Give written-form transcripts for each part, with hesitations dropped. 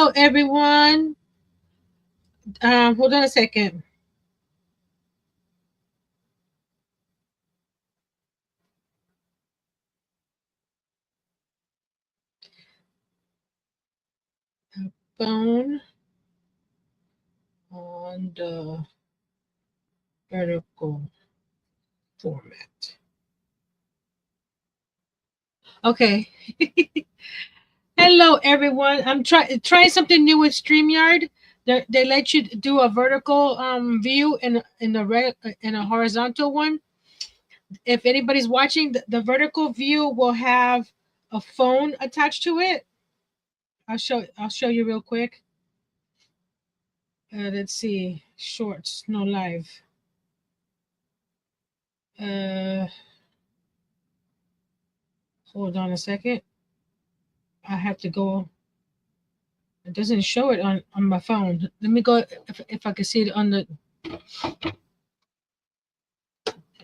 Hello, everyone. Hold on a second. Phone on the vertical format. Okay. Hello, everyone. I'm trying something new with StreamYard. They let you do a vertical view in a horizontal one. If anybody's watching, the vertical view will have a phone attached to it. I'll show you real quick. Let's see. Shorts, no live. Uh, Hold on a second. I have to go. It doesn't show it on my phone. Let me go if I can see it on the.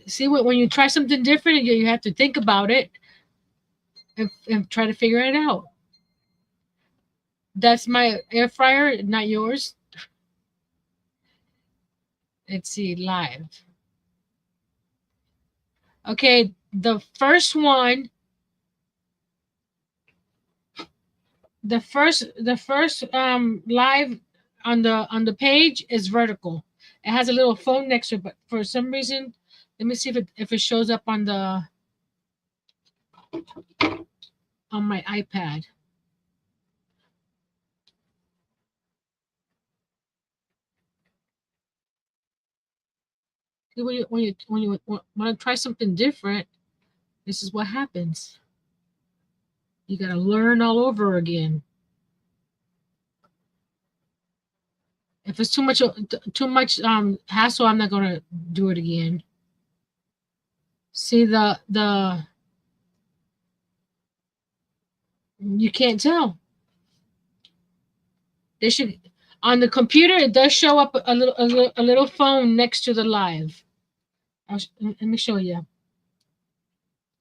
See what when you try something different, you have to think about it and try to figure it out. That's my air fryer, not yours. Let's see live. Okay, the first live on the page is vertical. It has a little phone next to it, but for some reason, let me see if it shows up on my iPad. See, when you want to try something different, this is what happens. You got to learn all over again. If it's too much hassle, I'm not gonna do it again. See the you can't tell. They should on the computer. It does show up a little phone next to the live. Let me show you.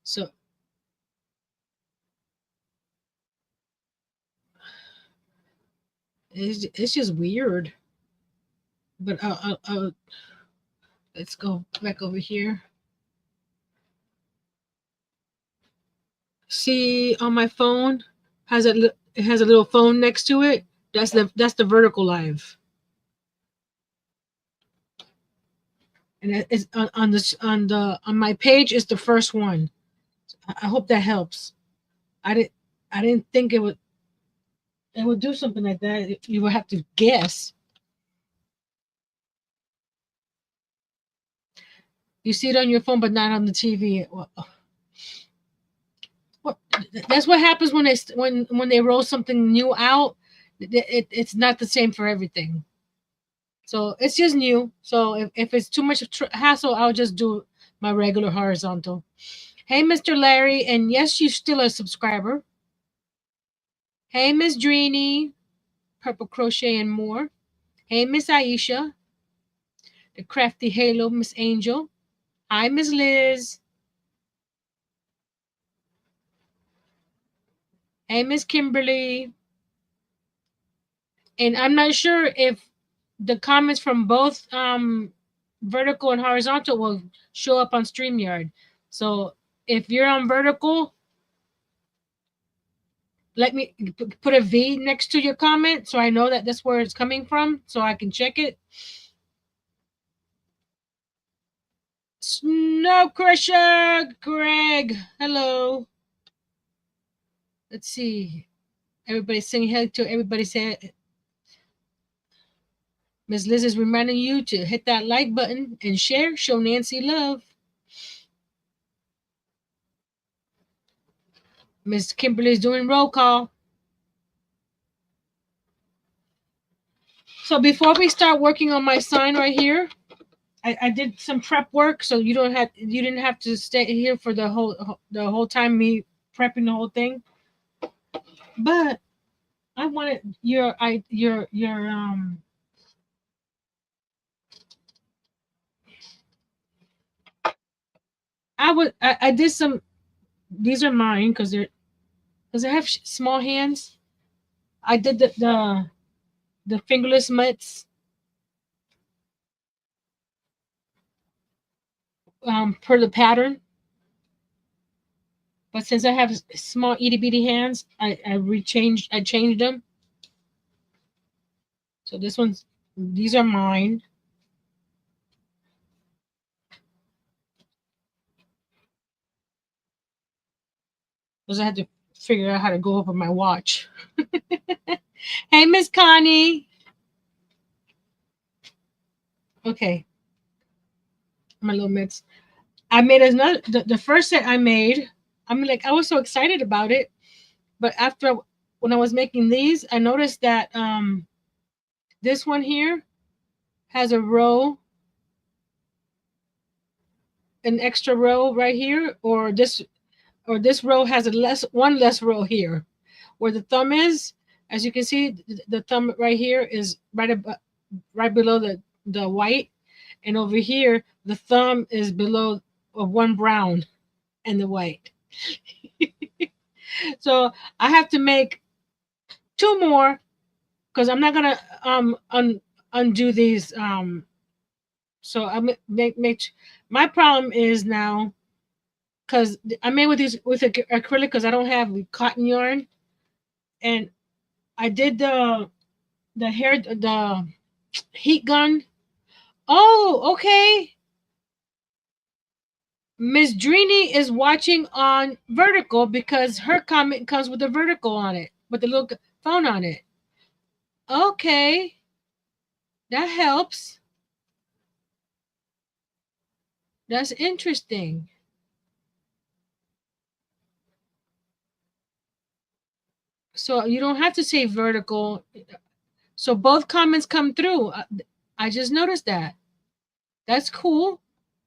So it's just weird. But let's go back over here. See on my phone it has a little phone next to it. That's the vertical live, and it's on my page is the first one. I hope that helps. I didn't I didn't think it would do something like that. You would have to guess. You see it on your phone, but not on the TV. Well, that's what happens when they roll something new out. It's not the same for everything. So it's just new. So if it's too much hassle, I'll just do my regular horizontal. Hey, Mr. Larry, and yes, you're still a subscriber. Hey, Miss Dreeny, Purple Crochet and more. Hey, Miss Aisha, the Crafty Halo, Miss Angel. Hi, Miss Liz. Hey, Miss Kimberly. And I'm not sure if the comments from both vertical and horizontal will show up on StreamYard. So if you're on vertical, let me put a V next to your comment so I know that that's where it's coming from so I can check it. Snow Crusher, Greg, hello. Let's see. Everybody's saying hello to everybody. Say Miss Liz is reminding you to hit that like button and share. Show Nancy love. Miss Kimberly's doing roll call. So before we start working on my sign right here, I did some prep work, so you didn't have to stay here for the whole time me prepping the whole thing. But I wanted your I did some. These are mine because I have small hands. I did the fingerless mitts per the pattern, but since I have small itty bitty hands, I changed them. So this one's these are mine. Because I had to figure out how to go over my watch. Hey, Miss Connie. Okay, my little mitts. I made another the first set I made. I'm like I was so excited about it, but after when I was making these, I noticed that this one here has a row, an extra row right here, or this row has a one less row here, where the thumb is. As you can see, the thumb right here is right below the white, and over here the thumb is below one brown and the white. So I have to make two more because I'm not gonna undo these. So I make my problem is now because I made with these with acrylic because I don't have cotton yarn, and I did the heat gun. Oh, okay. Miss Drini is watching on vertical because her comment comes with a vertical on it, with the little phone on it. Okay, that helps. That's interesting. So you don't have to say vertical. So both comments come through. I just noticed that. That's cool.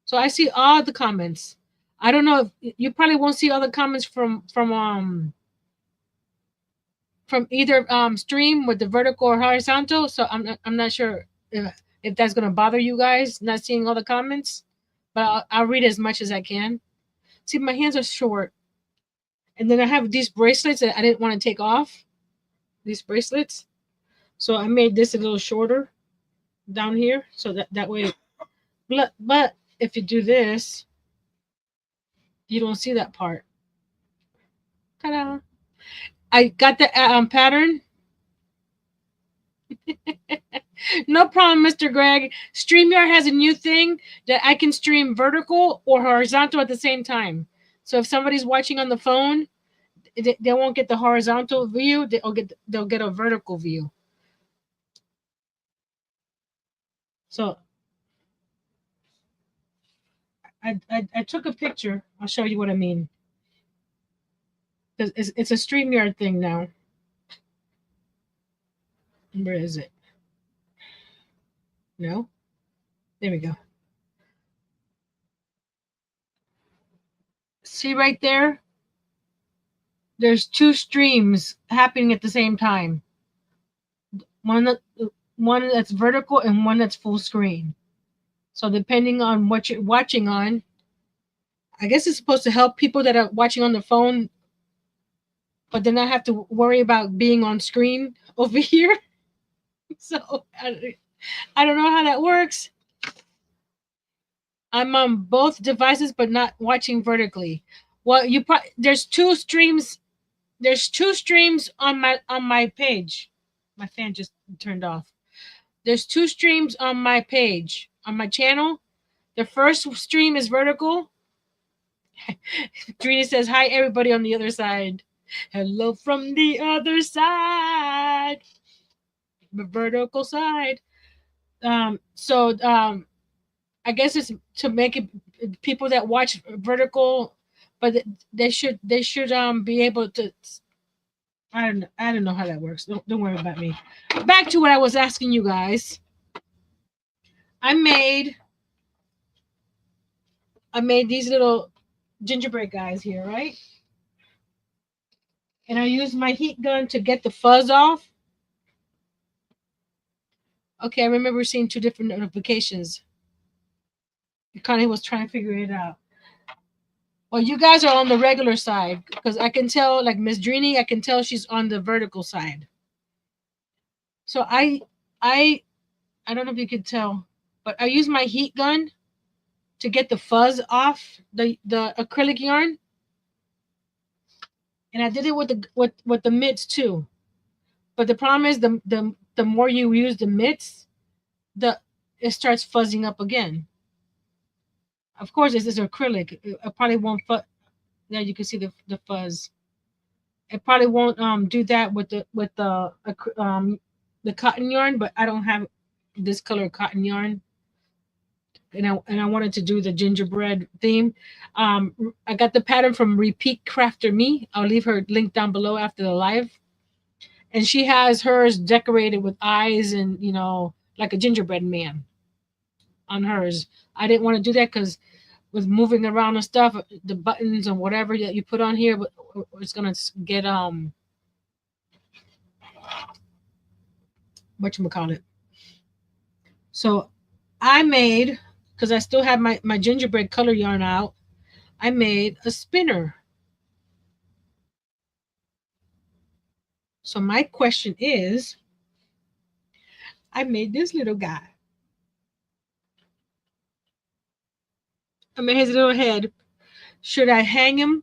So I see all the comments. I don't know if you probably won't see all the comments from either stream with the vertical or horizontal. So I'm not sure if that's gonna bother you guys not seeing all the comments, but I'll read as much as I can. See, my hands are short, and then I have these bracelets that I didn't want to take off. These bracelets, so I made this a little shorter down here, so that way. But if you do this, you don't see that part. Ta-da! I got the pattern. No problem, Mr. Greg. StreamYard has a new thing that I can stream vertical or horizontal at the same time. So if somebody's watching on the phone, they won't get the horizontal view. They'll get a vertical view. So I took a picture. I'll show you what I mean. It's a StreamYard thing now. Where is it? No? There we go. See right there? There's two streams happening at the same time. One that one that's vertical and one that's full screen. So depending on what you're watching on, I guess it's supposed to help people that are watching on the phone, but then I have to worry about being on screen over here. So I don't know how that works. I'm on both devices, but not watching vertically. Well, there's two streams. There's two streams on my page. My fan just turned off. There's two streams on my page on my channel. The first stream is vertical. Trina says hi everybody on the other side. Hello from the other side. The vertical side. I guess it's to make it people that watch vertical, but they should be able to. I don't know how that works. Don't worry about me. Back to what I was asking you guys. I made I made these little gingerbread guys here, right? And I used my heat gun to get the fuzz off. Okay, I remember seeing two different notifications. Connie was trying to figure it out. Well, you guys are on the regular side because I can tell, like Miss Drini, I can tell she's on the vertical side. So I I don't know if you could tell, but I use my heat gun to get the fuzz off the acrylic yarn, and I did it with the mitts too. But the problem is the more you use the mitts, the it starts fuzzing up again. Of course, this is acrylic. It probably won't fuzz. There you can see the fuzz. It probably won't do that with the cotton yarn, but I don't have this color cotton yarn, and I wanted to do the gingerbread theme. I got the pattern from Repeat Crafter Me. I'll leave her link down below after the live, and she has hers decorated with eyes and like a gingerbread man on hers. I didn't want to do that because with moving around and stuff, the buttons and whatever that you put on here, it's gonna get whatchamacallit. So I made, because I still have my gingerbread color yarn out, I made a spinner. So my question is, I made this little guy. I made his little head. Should I hang him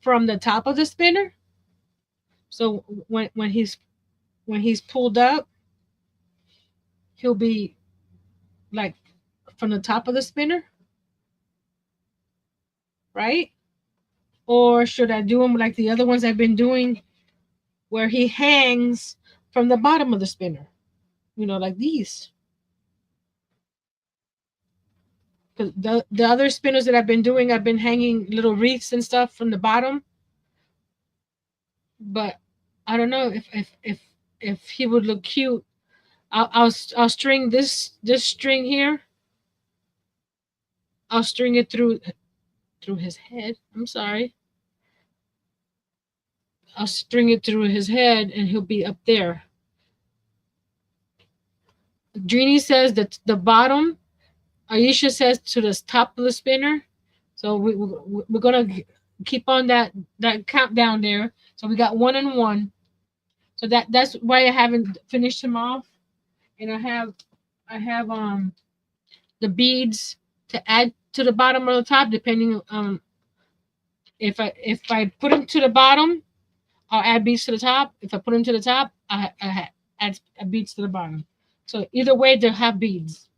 from the top of the spinner? So when he's pulled up, he'll be like from the top of the spinner, right? Or should I do him like the other ones I've been doing, where he hangs from the bottom of the spinner? Like these. Because the other spinners that I've been doing, I've been hanging little wreaths and stuff from the bottom. But I don't know if he would look cute. I'll string this string here. I'll string it through his head. I'm sorry. I'll string it through his head, and he'll be up there. Jeannie says that the bottom. Aisha says to the top of the spinner. So we're gonna keep on that countdown there. So we got 1 and 1. So that's why I haven't finished him off, and I have the beads to add to the bottom or the top, depending if I put them to the bottom, I'll add beads to the top. If I put them to the top, I add beads to the bottom. So either way, they'll have beads.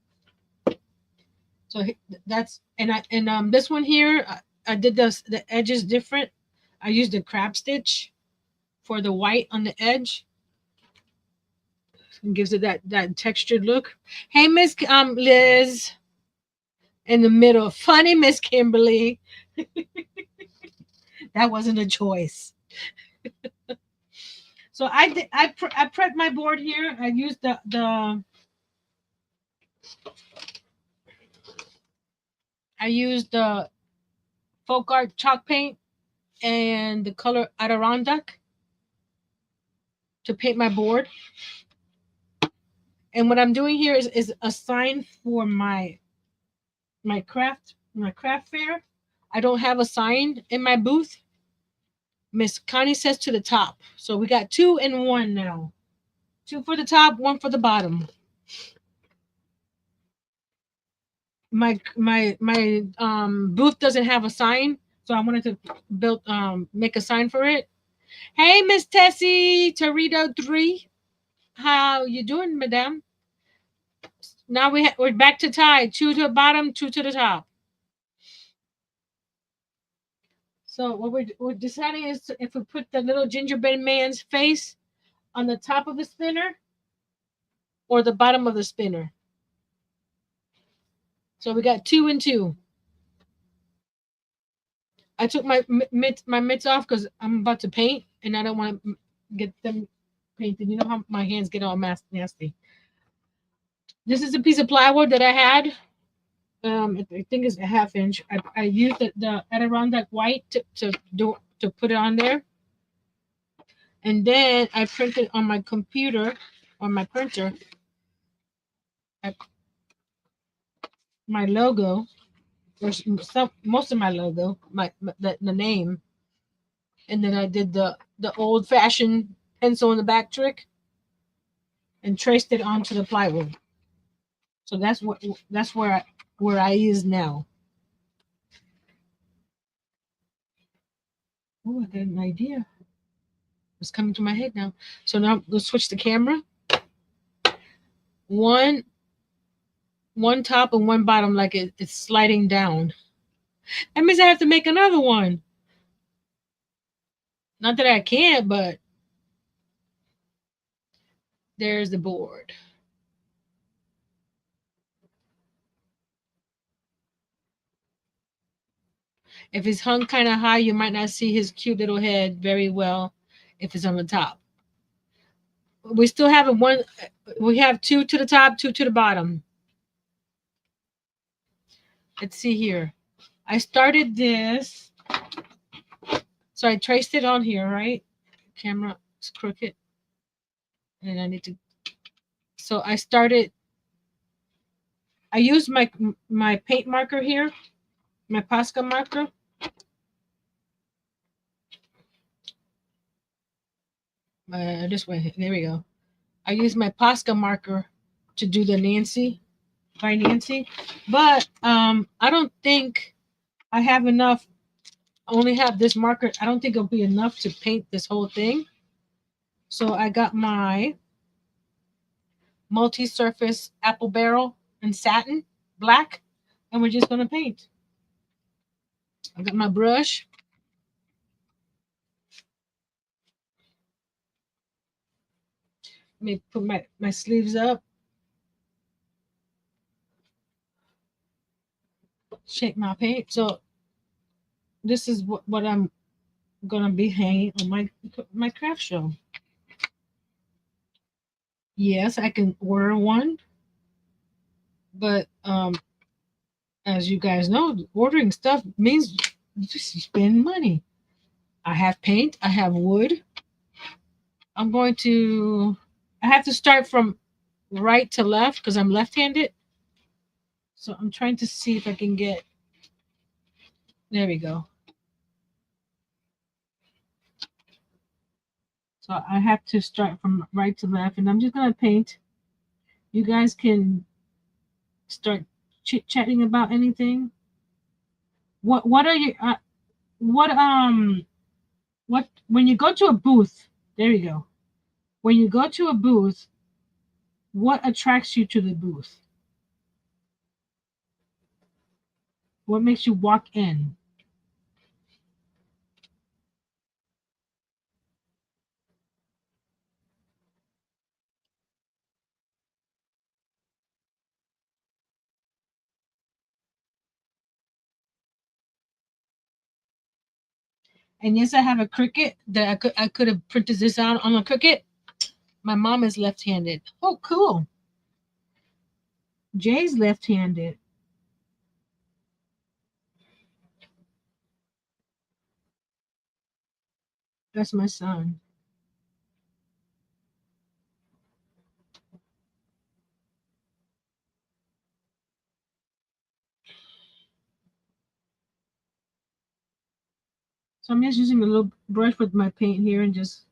So that's this one here, I did the edges different. I used the crab stitch for the white on the edge. And gives it that textured look. Hey, Miss Liz, in the middle. Funny, Miss Kimberly. That wasn't a choice. So I prepped my board here. I used the folk art chalk paint and the color Adirondack to paint my board. And what I'm doing here is a sign for my craft fair. I don't have a sign in my booth. Miss Connie says to the top. So we got 2 and 1 now. 2 for the top, 1 for the bottom. My booth doesn't have a sign, so I wanted to make a sign for it. Hey, Miss Tessie, Torito 3. How you doing, madam? Now we're back to tie. 2 to the bottom, 2 to the top. So what we're deciding is if we put the little gingerbread man's face on the top of the spinner or the bottom of the spinner. So we got 2 and 2. I took my mitts off because I'm about to paint and I don't want to get them painted. You know how my hands get all nasty. This is a piece of plywood that I had. I think it's a 1/2 inch. I used the Adirondack white to put it on there, and then I printed on my computer, on my printer, my logo, or most of my logo, the name, and then I did the old fashioned pencil in the back trick. and traced it onto the plywood. So that's where I is now. Oh, I got an idea. It's coming to my head now. So now let's switch the camera. One one top and one bottom, like it's sliding down. That means I have to make another one. Not that I can't, but there's the board. If it's hung kind of high, you might not see his cute little head very well if it's on the top. We still have a one. We have two to the top, two to the bottom. Let's see here. I started this, so I traced it on here, right? Camera is crooked, and I need to. So I started. I used my paint marker here, my Posca marker. This way. There we go. I used my Posca marker to do the Nancy by Nancy, but I don't think I have enough. I only have this marker. I don't think it'll be enough to paint this whole thing. So I got my multi-surface apple barrel and satin black, and we're just gonna paint. I got my brush. Let me put my sleeves up. Shake my paint. So this is what I'm gonna be hanging on my craft show. Yes, I can order one, but as you guys know, ordering stuff means you just spend money. I have paint. I have wood. I'm going to. I have to start from right to left because I'm left-handed. So I'm trying to see if I can get. There we go. So I have to start from right to left, and I'm just gonna paint. You guys can start chit chatting about anything. What are you? What when you go to a booth? There you go. When you go to a booth, what attracts you to the booth? What makes you walk in? And yes, I have a Cricut that I could have printed this out on a Cricut. My mom is left-handed. Oh, cool. Jay's left-handed. That's my son. So I'm just using a little brush with my paint here and just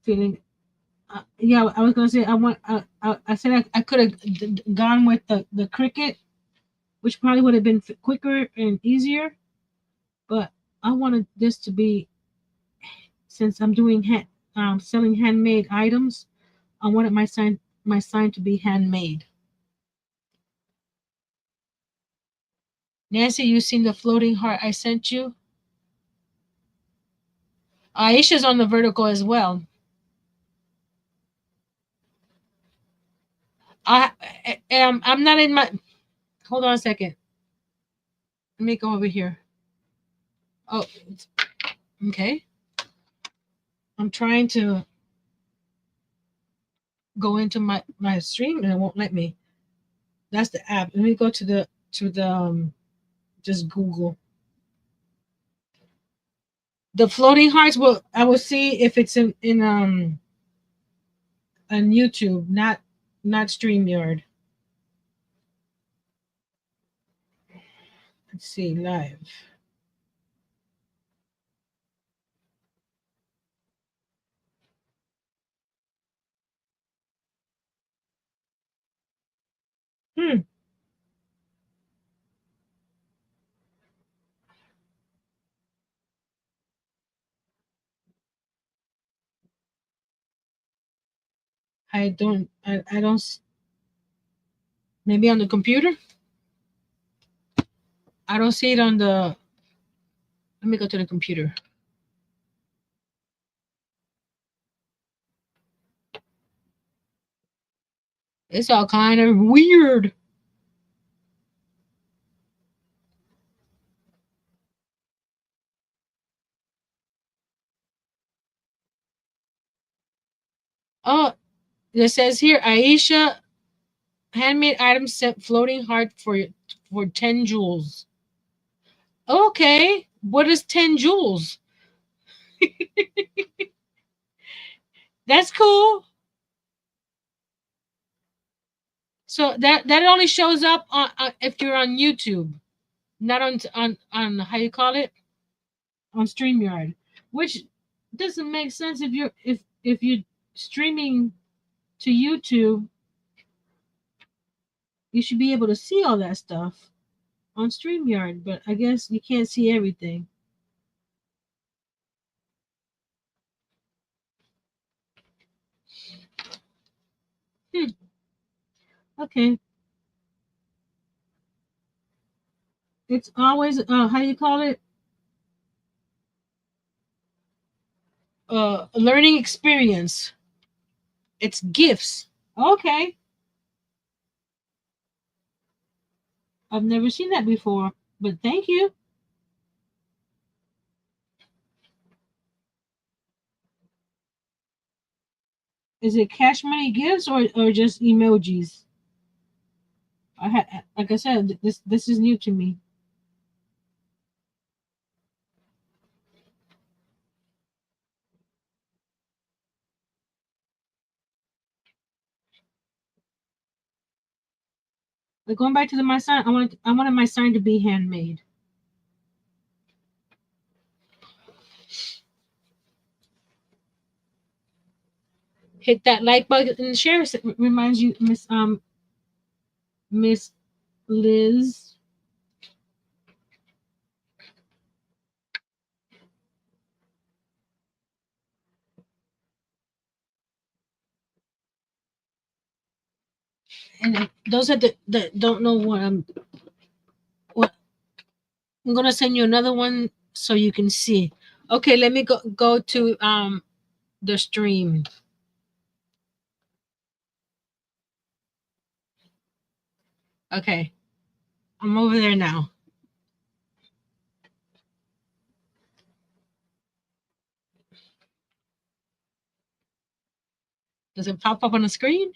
feeling. Yeah, I was gonna say I want. I said I could have gone with the Cricut, which probably would have been quicker and easier. But I wanted this to be, since I'm doing selling handmade items. I wanted my sign to be handmade. Nancy, you seen the floating heart I sent you? Aisha's on the vertical as well. I'm not in my. Hold on a second. Let me go over here. Oh, okay. I'm trying to go into my stream and it won't let me. That's the app. Let me go to the just Google. The floating hearts will I will see if it's in on YouTube, not StreamYard. Let's see live. Hmm. I don't maybe on the computer. I don't see it on the. Let me go to the computer. It's all kind of weird. Oh, it says here, Aisha, handmade items sent floating heart for 10 joules. Okay, what is 10 joules? That's cool. So that only shows up if you're on YouTube, not on how you call it, on StreamYard, which doesn't make sense if you're streaming to YouTube, you should be able to see all that stuff on StreamYard, but I guess you can't see everything. Hmm. Okay, it's always how you call it, a learning experience. It's gifts. Okay, I've never seen that before, but thank you. Is it cash money gifts or just emojis? I had, like I said, this is new to me. But going back to my sign, I wanted my sign to be handmade. Hit that like button and share. It reminds you, Miss Liz. And those that don't know what I'm gonna send you another one so you can see. Okay, let me go to the stream. Okay, I'm over there now. Does it pop up on the screen?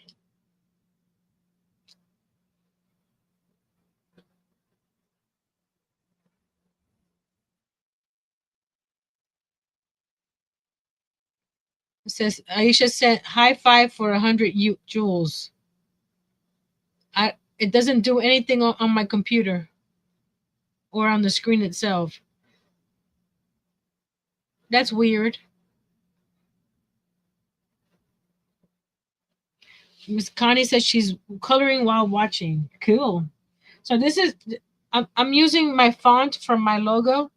It says Aisha sent high five for 100 joules. It doesn't do anything on my computer or on the screen itself. That's weird. Miss Connie says she's coloring while watching. Cool. So this is I'm using my font from my logo.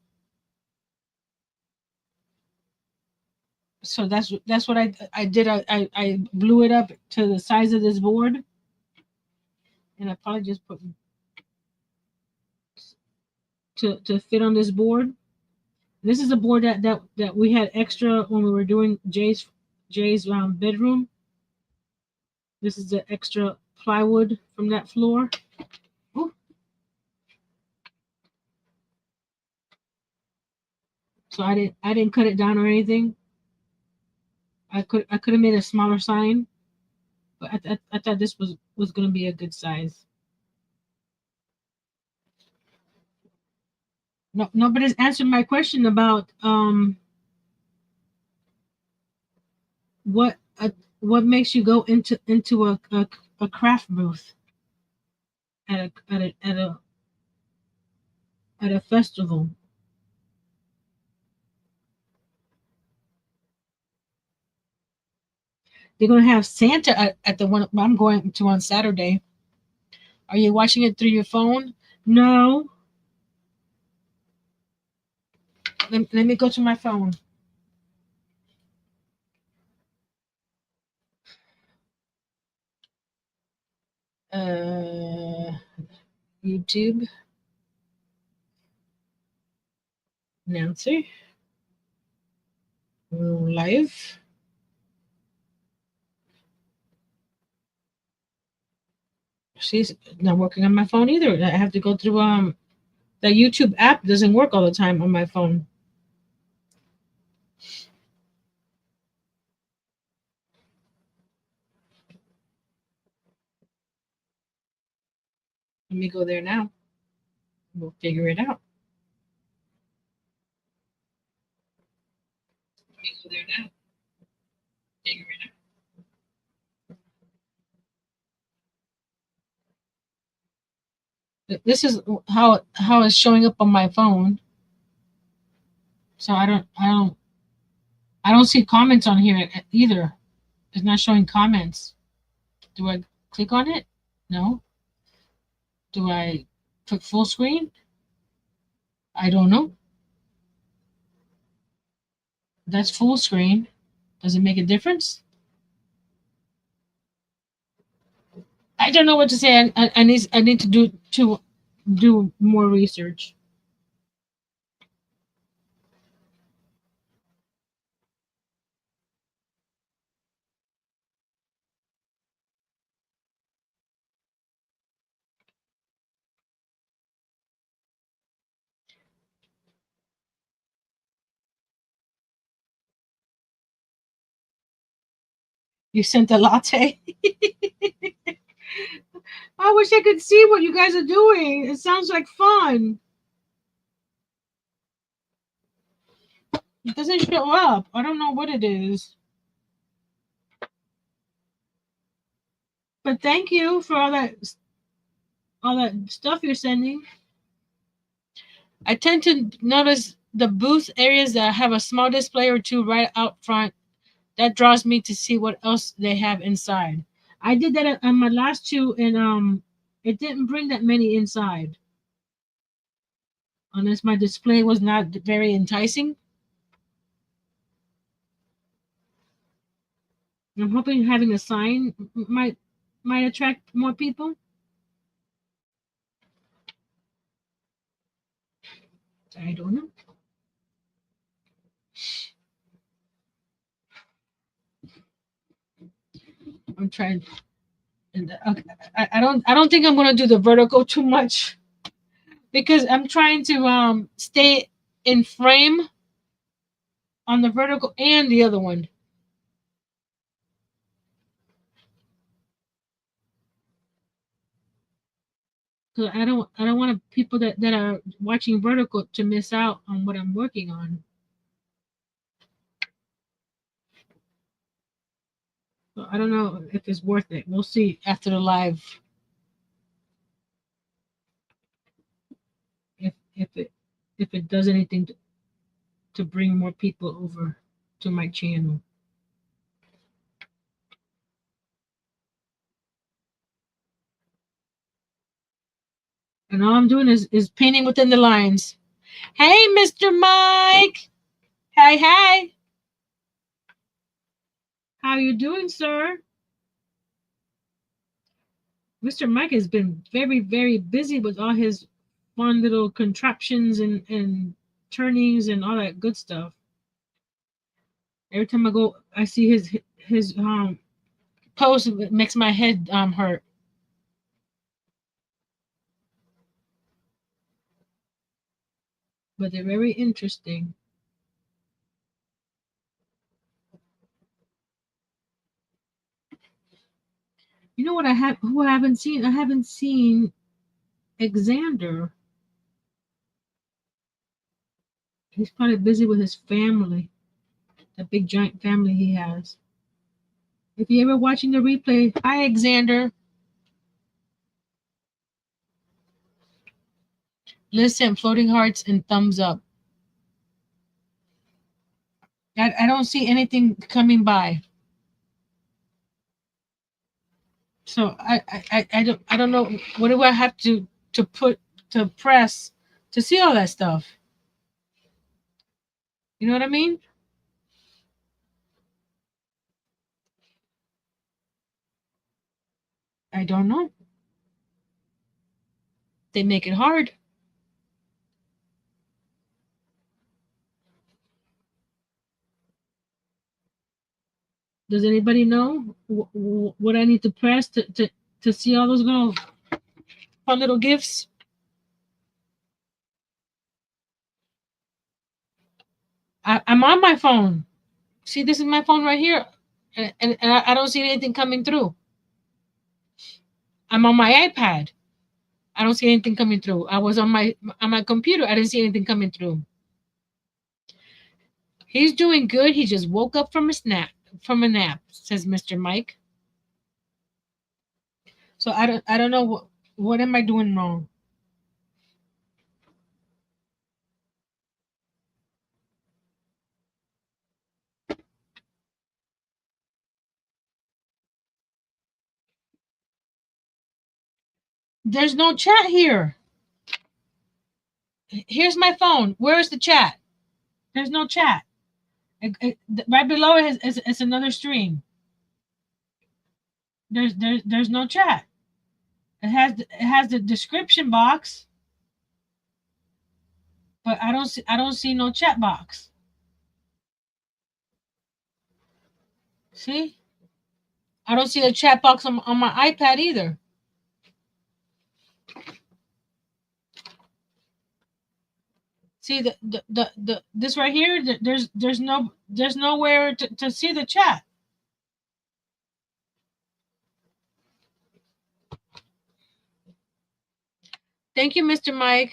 So that's what I did. I blew it up to the size of this board, and I probably just put to fit on this board. This is a board that we had extra when we were doing Jay's bedroom. This is the extra plywood from that floor. Ooh, so I didn't cut it down or anything. I could have made a smaller sign, but I thought this was going to be a good size. No, nobody's answered my question about what what makes you go into a craft booth at a festival. They're gonna have Santa at the one I'm going to on Saturday. Are you watching it through your phone? No. Let me go to my phone. Uh, YouTube. Nancy. Live. She's not working on my phone either. I have to go through the YouTube app doesn't work all the time on my phone. Let me go there now. We'll figure it out. Let me go there now. Figure it out. This is how it's showing up on my phone. So I don't see comments on here either. It's not showing comments. Do I click on it? No. Do I put full screen? I don't know. That's full screen. Does it make a difference? I don't know what to say. I need to do more research. You sent a latte. I wish I could see what you guys are doing. It sounds like fun. It doesn't show up. I don't know what it is. But thank you for all that stuff you're sending. I tend to notice the booth areas that have a small display or two right out front. That draws me to see what else they have inside. I did that on my last two, and it didn't bring that many inside, unless my display was not very enticing. I'm hoping having a sign might attract more people. I don't know. I'm trying, and okay, I don't think I'm gonna do the vertical too much because I'm trying to stay in frame on the vertical and the other one. So I don't want people that are watching vertical to miss out on what I'm working on. So I don't know if it's worth it. We'll see after the live if it does anything to bring more people over to my channel. And all I'm doing is painting within the lines. Hey, Mr. Mike. Hey, hey. How you doing, sir? Mr. Mike has been very, very busy with all his fun little contraptions and turnings and all that good stuff. Every time I go, I see his post. It makes my head hurt. But they're very interesting. You know what I have? Who I haven't seen? I haven't seen Xander. He's probably busy with his family. The big giant family he has. If you're ever watching the replay, hi Xander. Listen, floating hearts and thumbs up. I don't see anything coming by. So I don't know what do I have to put to press to see all that stuff. You know what I mean? I don't know. They make it hard. Does anybody know what I need to press to see all those little fun little gifts? I'm on my phone. See, this is my phone right here, and I don't see anything coming through. I'm on my iPad. I don't see anything coming through. I was on my computer. I didn't see anything coming through. He's doing good. He just woke up from a nap, says Mr. Mike. So I don't know what am I doing wrong. There's no chat here. Here's my phone. Where's the chat? There's no chat. Right below it is another stream. There's no chat. It has the description box, but I don't see no chat box. See? I don't see a chat box on my iPad either. See the this right here. There's nowhere to see the chat. Thank you, Mr. Mike.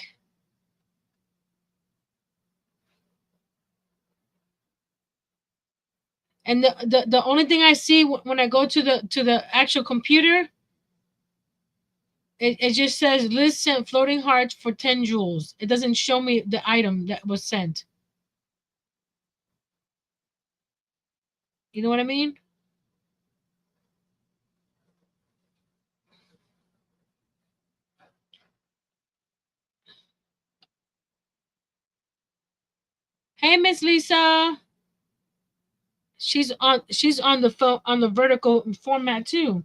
And the only thing I see when I go to the actual computer, it just says Liz sent floating hearts for 10 joules. It doesn't show me the item that was sent. You know what I mean? Hey, Miss Lisa. She's on the phone on the vertical format too.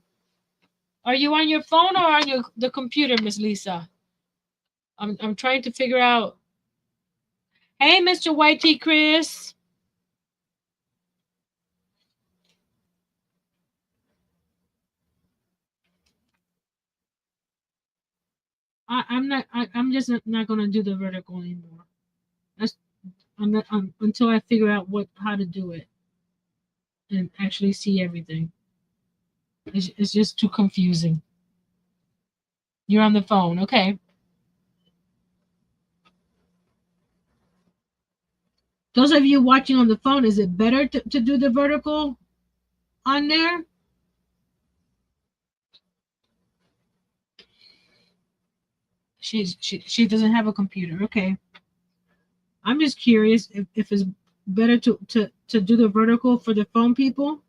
Are you on your phone or on the computer, Miss Lisa? I'm trying to figure out. Hey, Mr. Whitey Chris. I'm just not gonna do the vertical anymore. That's until I figure out how to do it and actually see everything. It's just too confusing. You're on the phone, okay? Those of you watching on the phone, is it better to do the vertical on there? She doesn't have a computer. Okay. I'm just curious if it's better to do the vertical for the phone people.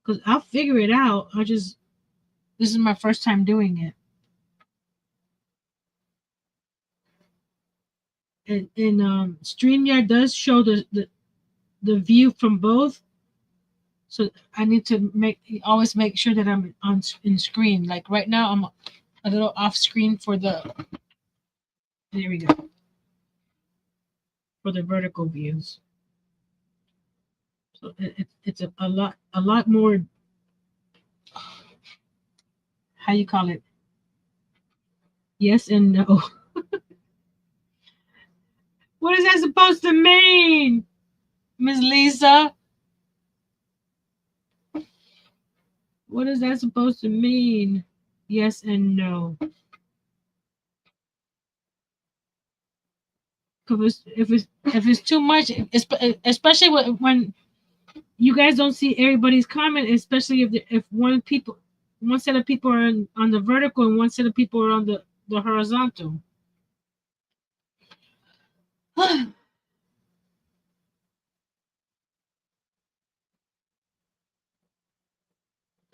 Because I'll figure it out. This is my first time doing it. And StreamYard does show the view from both. So I need to always make sure that I'm on in screen. Like right now, I'm a little off screen for the. There we go. For the vertical views. So it's a lot more. How you call it? Yes and no. What is that supposed to mean, Miss Lisa? What is that supposed to mean? Yes and no. Because if it's too much, especially when you guys don't see everybody's comment, especially if one set of people are on the vertical and one set of people are on the horizontal.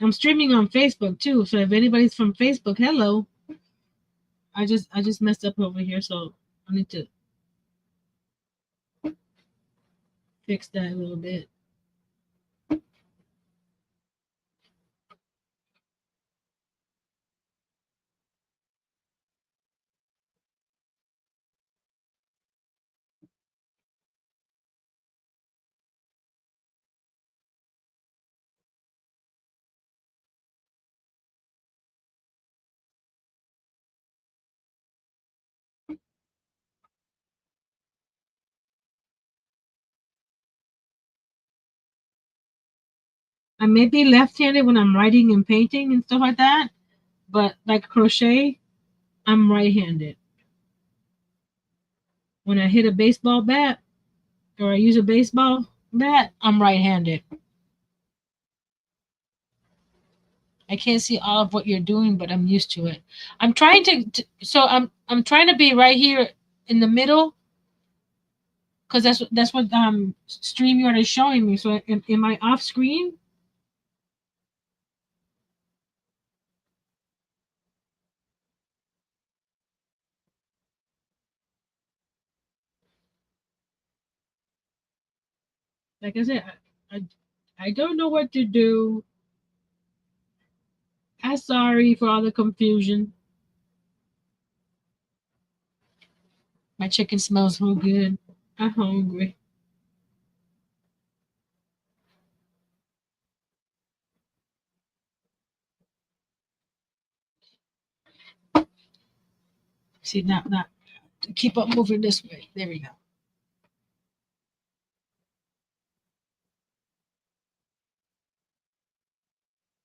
I'm streaming on Facebook too. So if anybody's from Facebook, hello. I just messed up over here, so I need to fix that a little bit. I may be left-handed when I'm writing and painting and stuff like that, but like crochet, I'm right-handed. When I hit a baseball bat or I use a baseball bat, I'm right-handed. I can't see all of what you're doing, but I'm used to it. I'm trying so I'm trying to be right here in the middle because that's what StreamYard is showing me. So am I off screen? Like I said, I don't know what to do. I'm sorry for all the confusion. My chicken smells so good. I'm hungry. See now keep up moving this way. There we go.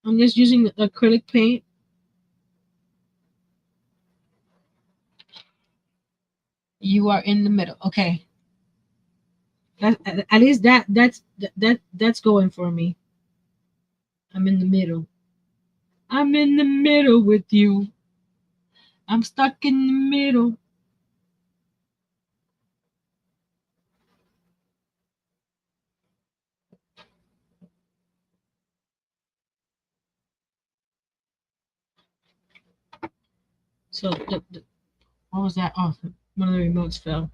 I'm just using acrylic paint. You are in the middle. Okay. At least that's going for me. I'm in the middle. I'm in the middle with you. I'm stuck in the middle. So what was that? Oh, one of the remotes fell.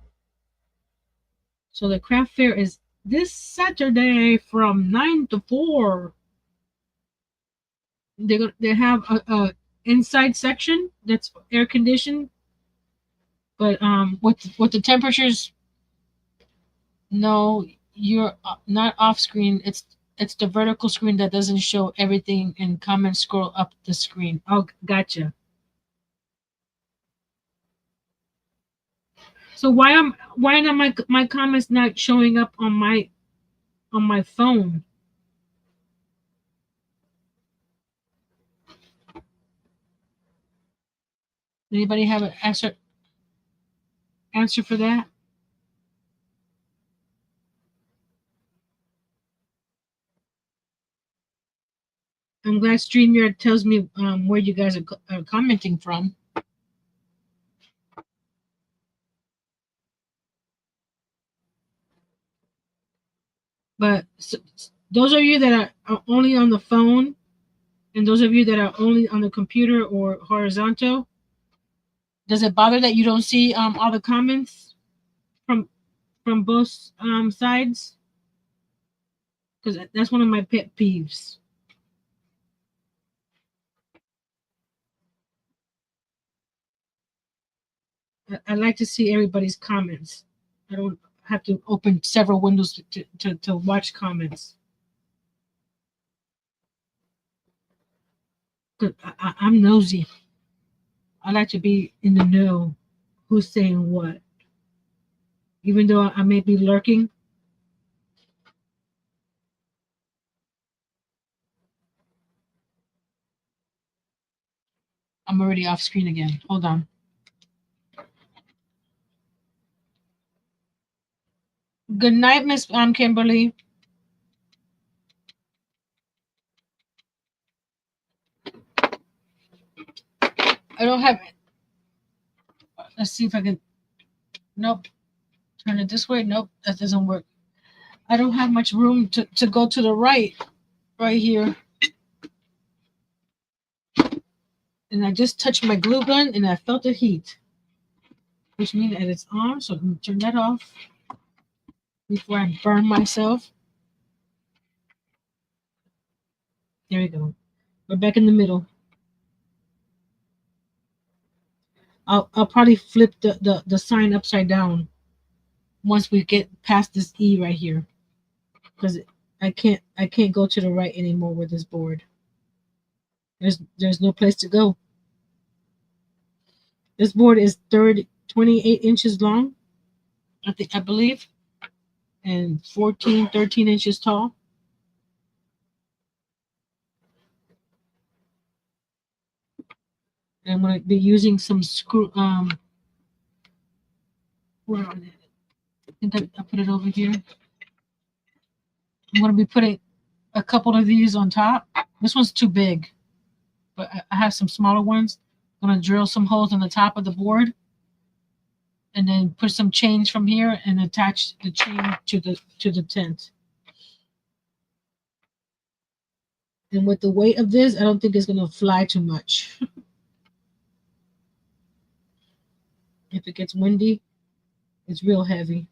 So the craft fair is this Saturday from 9 to 4. They have a inside section that's air conditioned, but with the temperatures, no, you're not off screen. It's the vertical screen that doesn't show everything and comments scroll up the screen. Oh, gotcha. So why not my comments not showing up on my phone? Anybody have an answer for that? I'm glad StreamYard tells me where you guys are commenting from. But those of you that are only on the phone, and those of you that are only on the computer or horizontal, does it bother that you don't see all the comments from both sides? Because that's one of my pet peeves. I like to see everybody's comments. I don't have to open several windows to watch comments. 'Cause I'm nosy. I like to be in the know who's saying what. Even though I may be lurking, I'm already off screen again. Hold on. Good night, Miss Kimberly. I don't have. Let's see if I can. Nope. Turn it this way. Nope, that doesn't work. I don't have much room to go to the right here. And I just touched my glue gun and I felt the heat, which means that it's on. So I'm gonna turn that off before I burn myself. There we go. We're back in the middle. I'll probably flip the sign upside down once we get past this E right here, because I can't go to the right anymore with this board. There's no place to go. This board is 28 inches long, I believe, and 13 inches tall. And I'm gonna be using some screw. Where are they? I think I put it over here. I'm gonna be putting a couple of these on top. This one's too big, but I have some smaller ones. I'm gonna drill some holes in the top of the board, and then put some chains from here and attach the chain to the tent. And with the weight of this, I don't think it's gonna fly too much. If it gets windy, it's real heavy.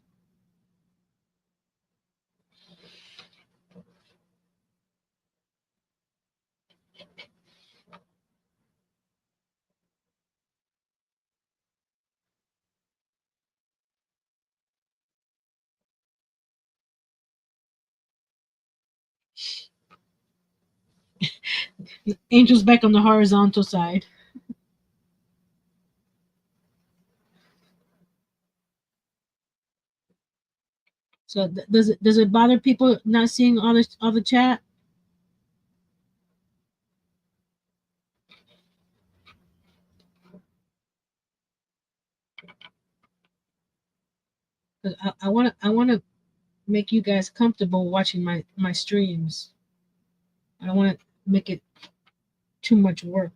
Angel's back on the horizontal side. So does it bother people not seeing all the chat? 'Cause I wanna make you guys comfortable watching my streams. I don't want to make it too much work.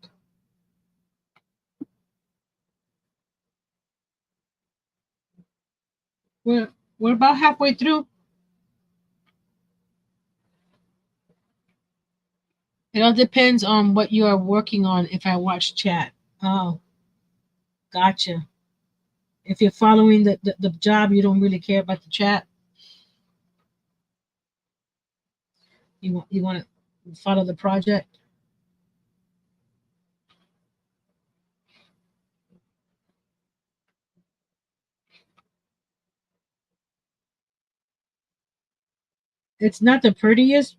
We're about halfway through. It all depends on what you are working on. If I watch chat, oh, gotcha. If you're following the job, you don't really care about the chat. You want to follow the project. It's not the prettiest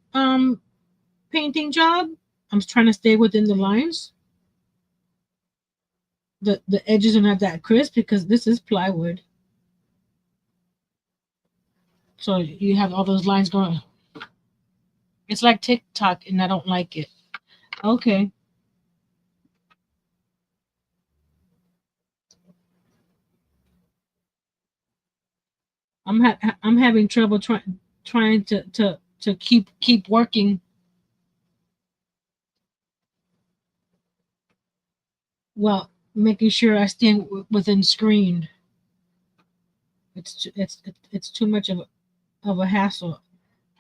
painting job. I'm trying to stay within the lines. The edges are not that crisp because this is plywood. So you have all those lines going. It's like TikTok, and I don't like it. Okay. I'm having trouble trying to keep working. Well, making sure I stay within screen. It's too much of a hassle.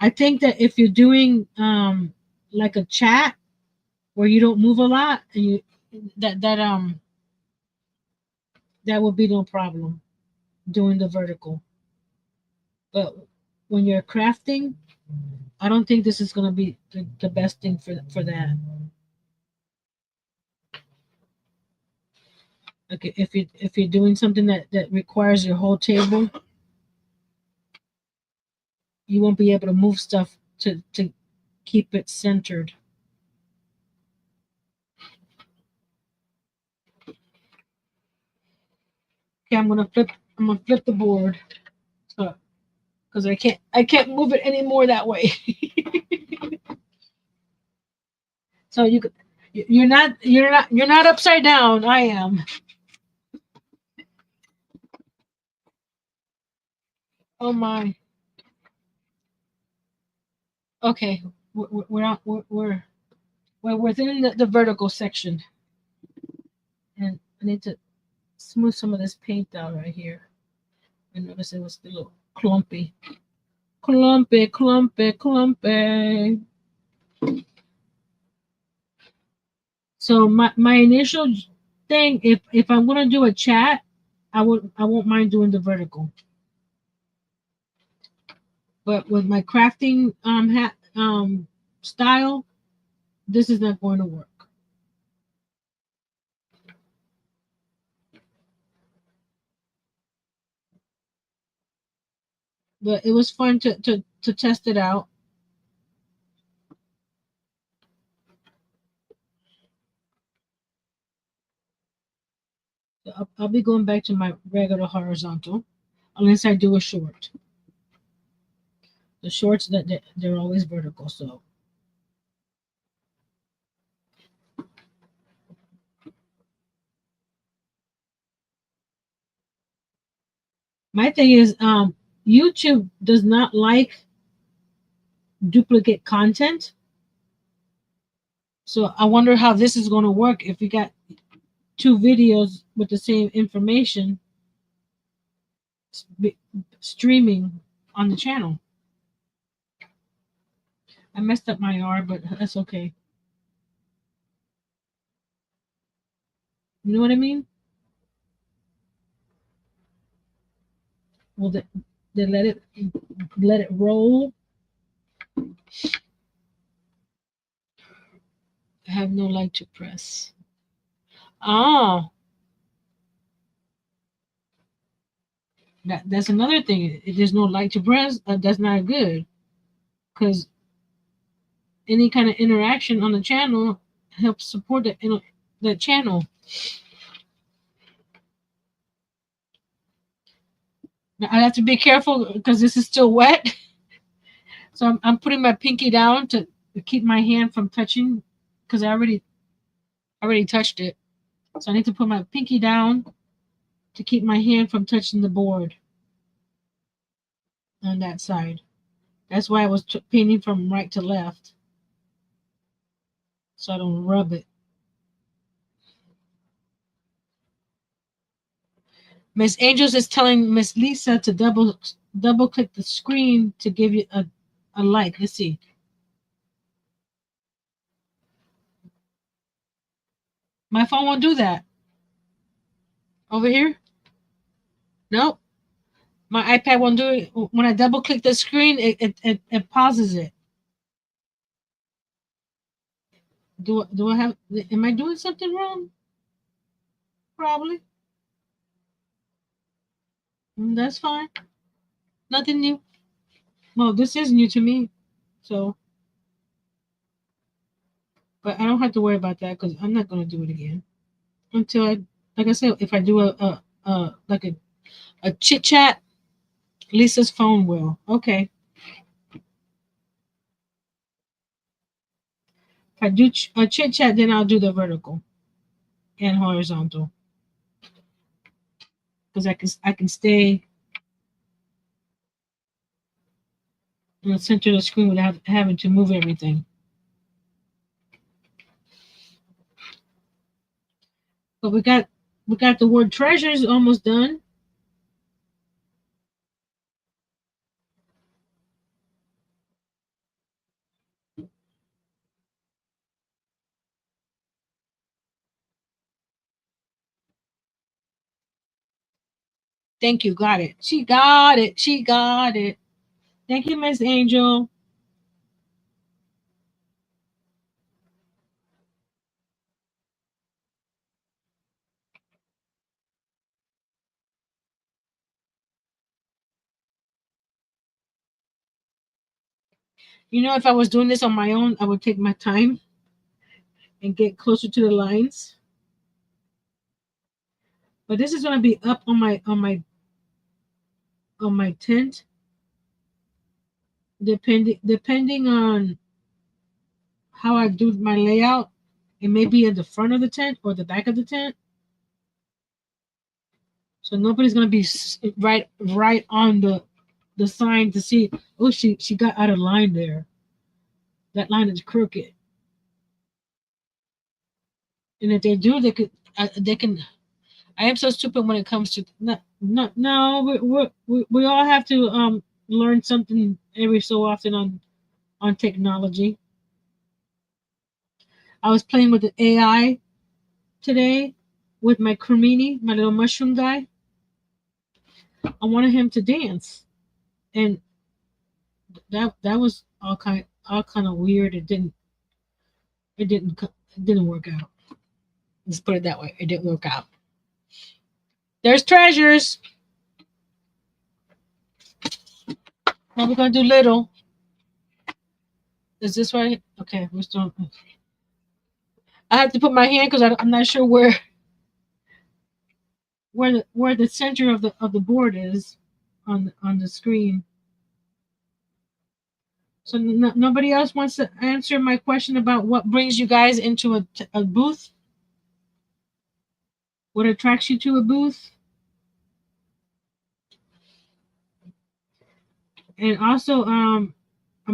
I think that if you're doing like a chat where you don't move a lot, and you that would be no problem doing the vertical. But when you're crafting, I don't think this is going to be the best thing for that. Okay, if you're doing something that requires your whole table, you won't be able to move stuff to keep it centered. Okay, I'm gonna flip the board, so because I can't move it anymore that way. So you're not upside down. I am. Oh my. Okay, we're not we're within the vertical section, and I need to smooth some of this paint out right here. I noticed it was a little clumpy. Clumpy, clumpy, clumpy. So my initial thing, if I'm gonna do a chat, I won't mind doing the vertical. But with my crafting style, this is not going to work. But it was fun to test it out. I'll be going back to my regular horizontal unless I do a short. The shorts they're always vertical. So my thing is, YouTube does not like duplicate content. So I wonder how this is going to work if we got two videos with the same information streaming on the channel. I messed up my R, but that's okay. You know what I mean? Well, they let it roll. I have no light to press. Oh, that's another thing. If there's no light to press, that's not good because any kind of interaction on the channel helps support the channel. Now, I have to be careful because this is still wet. So I'm putting my pinky down to keep my hand from touching because I already touched it. So I need to put my pinky down to keep my hand from touching the board on that side. That's why I was painting from right to left so I don't rub it. Miss Angels is telling Miss Lisa to double click the screen to give you a like. Let's see. My phone won't do that. Over here? Nope. My iPad won't do it. When I double click the screen, it pauses it. Do I have? Am I doing something wrong? Probably. That's fine. Nothing new. Well, this is new to me, so but I don't have to worry about that because I'm not going to do it again until like I said, if I do a chit chat, Lisa's phone will. Okay. If I do a chit chat, then I'll do the vertical and horizontal because I can stay in the center of the screen without having to move everything. But we got the word treasures almost done. Thank you. Got it. She got it. She got it. Thank you, Miss Angel. You know, if I was doing this on my own, I would take my time and get closer to the lines. But this is gonna be up on my tent, depending on how I do my layout. It may be at the front of the tent or the back of the tent, so nobody's gonna be right on the sign to see. Oh, she got out of line there. That line is crooked, and if they do, they can. I am so stupid when it comes to no. We all have to learn something every so often on technology. I was playing with the AI today with my Cremini, my little mushroom guy. I wanted him to dance, and that was all kind of weird. It didn't work out. Let's put it that way. It didn't work out. There's treasures. Now we're gonna do little. Is this right? Okay, we're still. I have to put my hand because I'm not sure where the center of the board is on the screen. So nobody else wants to answer my question about what brings you guys into a booth. What attracts you to a booth? And also, I'm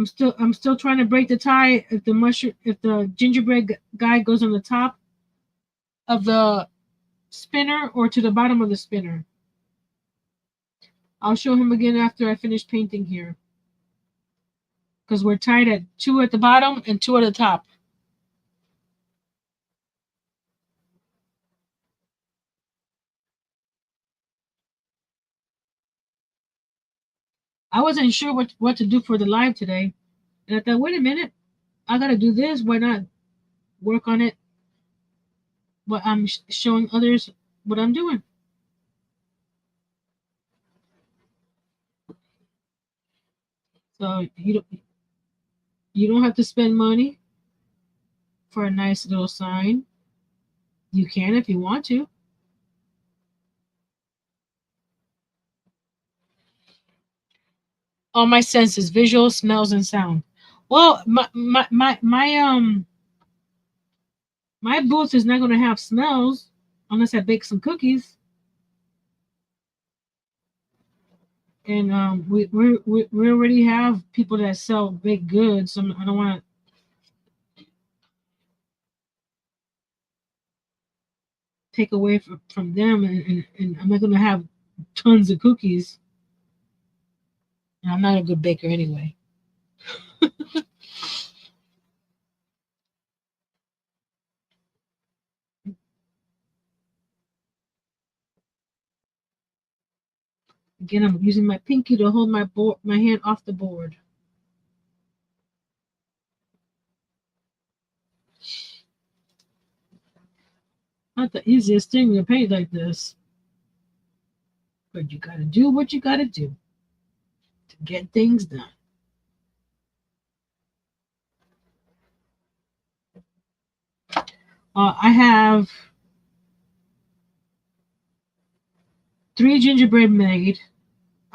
still trying to break the tie if the gingerbread guy goes on the top of the spinner or to the bottom of the spinner. I'll show him again after I finish painting here. Because we're tied at 2 at the bottom and 2 at the top. I wasn't sure what to do for the live today. And I thought, wait a minute, I gotta do this. Why not work on it? But I'm showing others what I'm doing. So you don't have to spend money for a nice little sign. You can if you want to. All my senses: visual, smells, and sound. Well, my booth is not going to have smells unless I bake some cookies. And we already have people that sell baked goods. So I don't want to take away from them, and I'm not going to have tons of cookies. And I'm not a good baker anyway. Again, I'm using my pinky to hold my hand off the board. Not the easiest thing to paint like this, but you got to do what you got to do to get things done. I have 3 gingerbread made.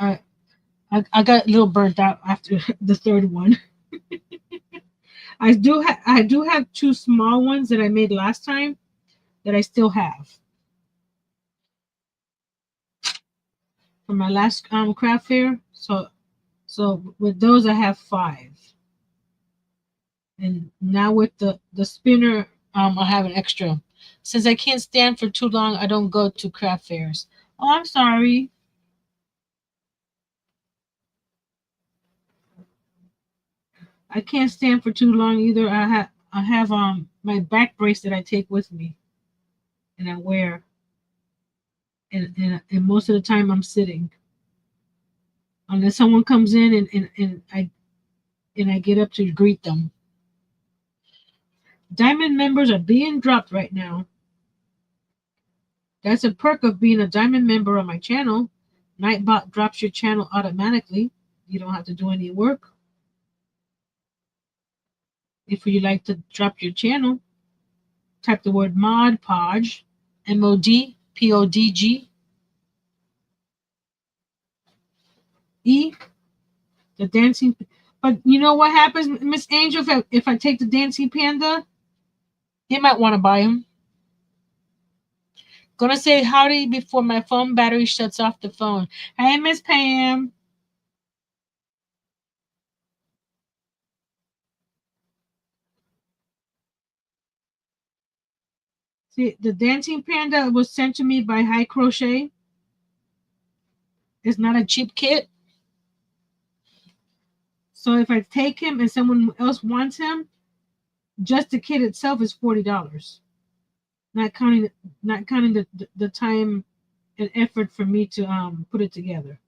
I got a little burnt out after the third one. I do have 2 small ones that I made last time that I still have from my last craft fair. So with those I have 5, and now with the spinner I have an extra. Since I can't stand for too long, I don't go to craft fairs. Oh, I'm sorry. I can't stand for too long either. I have my back brace that I take with me and I wear, and most of the time I'm sitting unless someone comes in and I get up to greet them. Diamond members are being dropped right now. That's a perk of being a diamond member on my channel. Nightbot drops your channel automatically. You don't have to do any work. If you like to drop your channel, type the word Mod Podge, MODPODGE, the dancing. But you know what happens, Miss Angel? If I take the dancing panda, you might want to buy him. Gonna say howdy before my phone battery shuts off the phone. Hey, Miss Pam. See, the dancing panda was sent to me by High Crochet. It's not a cheap kit. So if I take him and someone else wants him, just the kit itself is $40, not counting the time and effort for me to put it together.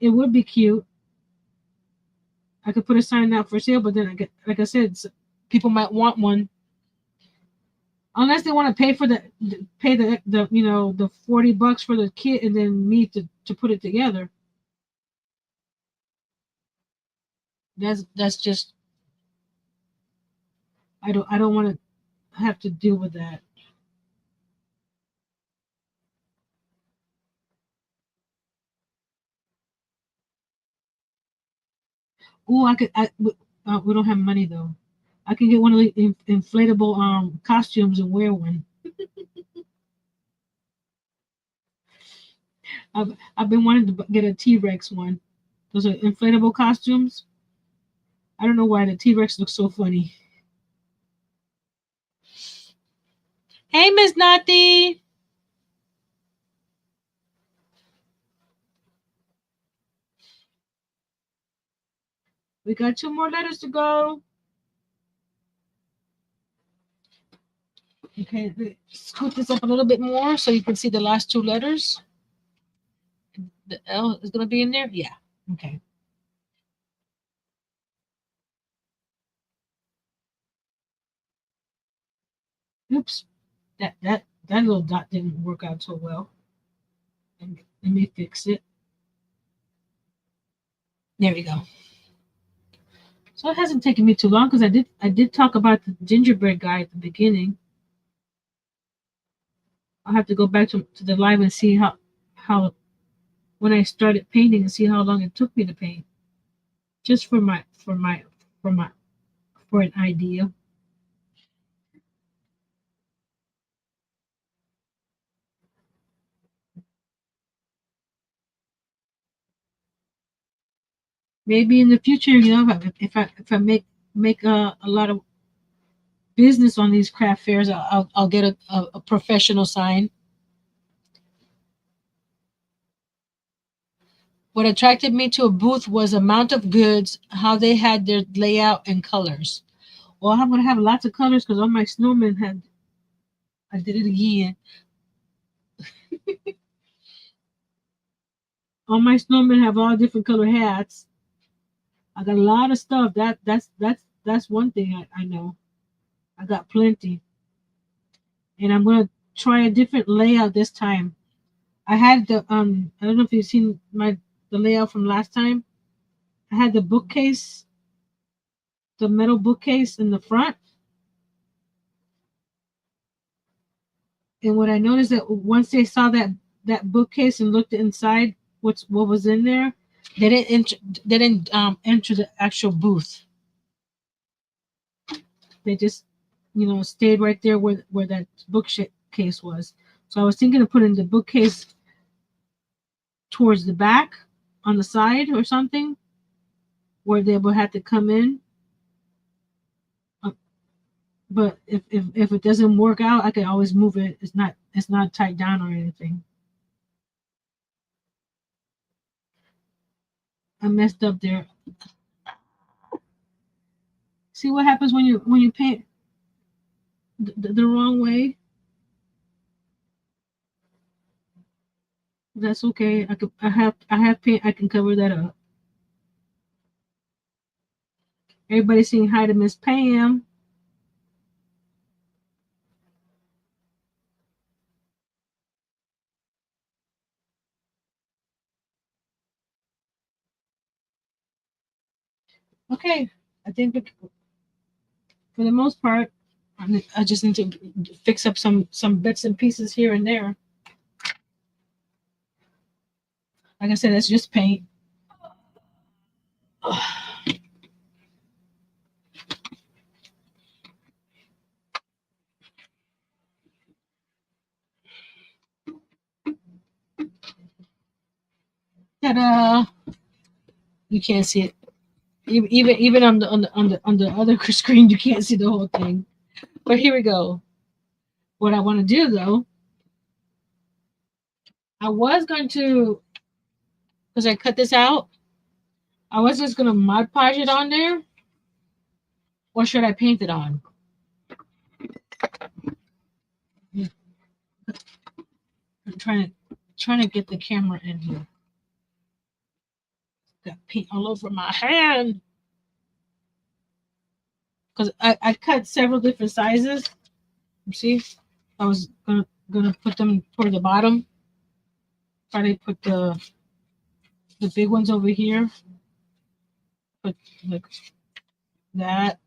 It would be cute. I could put a sign out for sale, but then like I said, people might want one unless they want to pay for the the $40 for the kit and then me to put it together. That's just I don't want to have to deal with that. Oh, we don't have money though. I can get one of the inflatable costumes and wear one. I've been wanting to get a T-Rex one. Those are inflatable costumes. I don't know why the T-Rex looks so funny. Hey, Miss Nati. We got two more letters to go. Okay, scoot this up a little bit more so you can see the last two letters. The L is going to be in there? Yeah. Okay. Oops. That little dot didn't work out so well. Let me fix it. There we go. So it hasn't taken me too long because I did talk about the gingerbread guy at the beginning. I'll have to go back to the live and see how when I started painting and see how long it took me to paint. Just for my for an idea. Maybe in the future, if I make a lot of business on these craft fairs, I'll get a professional sign. What attracted me to a booth was amount of goods, how they had their layout and colors. Well, I'm gonna have lots of colors because all my snowmen had. I did it again. All my snowmen have all different color hats. I got a lot of stuff. That's one thing I know. I got plenty, and I'm gonna try a different layout this time. I had the I don't know if you've seen the layout from last time. I had the bookcase, the metal bookcase in the front, and what I noticed that once they saw that bookcase and looked inside, what was in there, they didn't enter the actual booth. They just stayed right there where that bookcase was. So I was thinking of putting the bookcase towards the back on the side or something where they would have to come in. Uh, But if it doesn't work out, I can always move it. It's not tied down or anything. I messed up there. See what happens when you paint the wrong way. That's okay. I have paint. I can cover that up. Everybody saying hi to Miss Pam. Okay, I think for the most part, I just need to fix up some bits and pieces here and there. Like I said, it's just paint. Ta-da! You can't see it. Even on the other screen, you can't see the whole thing. But here we go. What I want to do though, I was going to, because I cut this out, I was just gonna Mod Podge it on there, or should I paint it on? I'm trying to get the camera in here. Got paint all over my hand because I cut several different sizes. You see, I was gonna put them toward the bottom. Try to put the big ones over here. Put like that.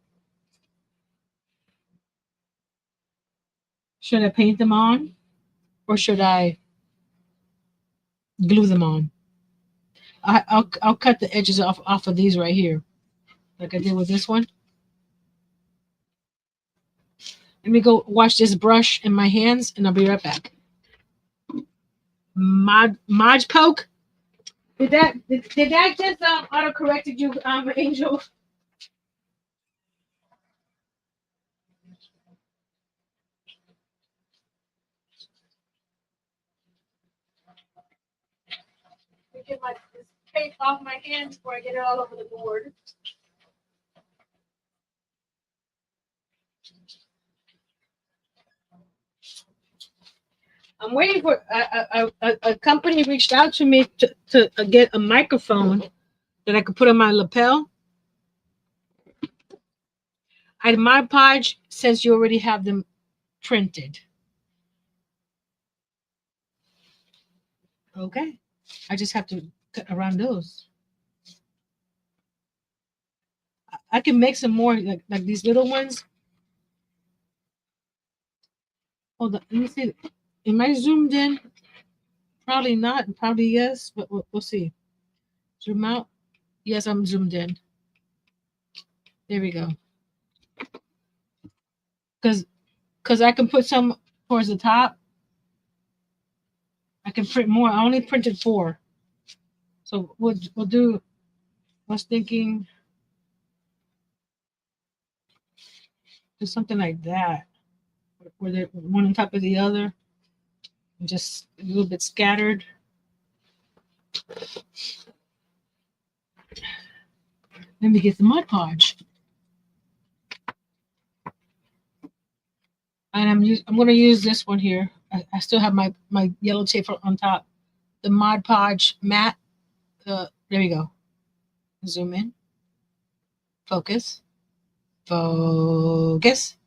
Should I paint them on, or should I glue them on? I'll cut the edges off of these right here, like I did with this one. Let me go wash this brush in my hands, and I'll be right back. Mod poke. Did that just auto corrected you, Angel? Get my this paint off my hands before I get it all over the board. I'm waiting for a company reached out to me to get a microphone that I could put on my lapel. I'd Mod Podge since you already have them printed. Okay, I just have to cut around those. I can make some more like these little ones. Hold on, let me see. Am I zoomed in? Probably not. Probably yes, but we'll see. Zoom out. Yes, I'm zoomed in. There we go. Because I can put some towards the top. I can print more. I only printed 4. So we'll do, I was thinking, do something like that. Where they're one on top of the other. Just a little bit scattered. Let me get the Mod Podge. And I'm going to use this one here. I still have my yellow tape on top. The Mod Podge matte. There we go. Zoom in. Focus. Focus.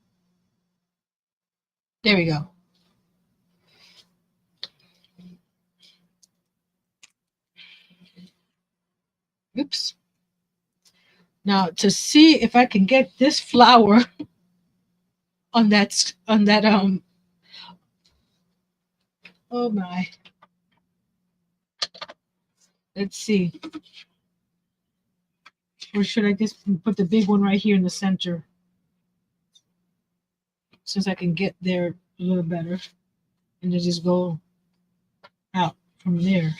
There we go. Oops. Now to see if I can get this flower on that oh my. Let's see. Or should I just put the big one right here in the center? Since I can get there a little better. And then just go out from there.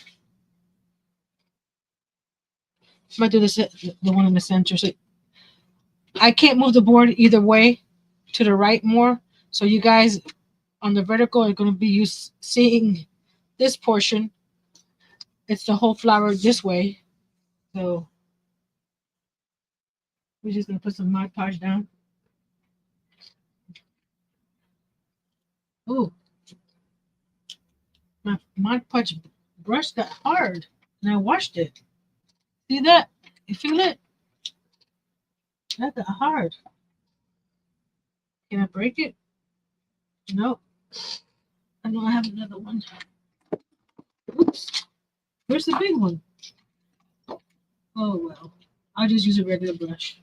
I might do this the one in the center. So I can't move the board either way to the right more. So you guys on the vertical are going to be seeing this portion. It's the whole flower this way. So we're just going to put some Mod Podge down. Oh, my Mod Podge brush got hard and I washed it. See that? You feel it? That got hard. Can I break it? No. I don't have another one. Oops. Where's the big one? Oh well. I'll just use a regular brush.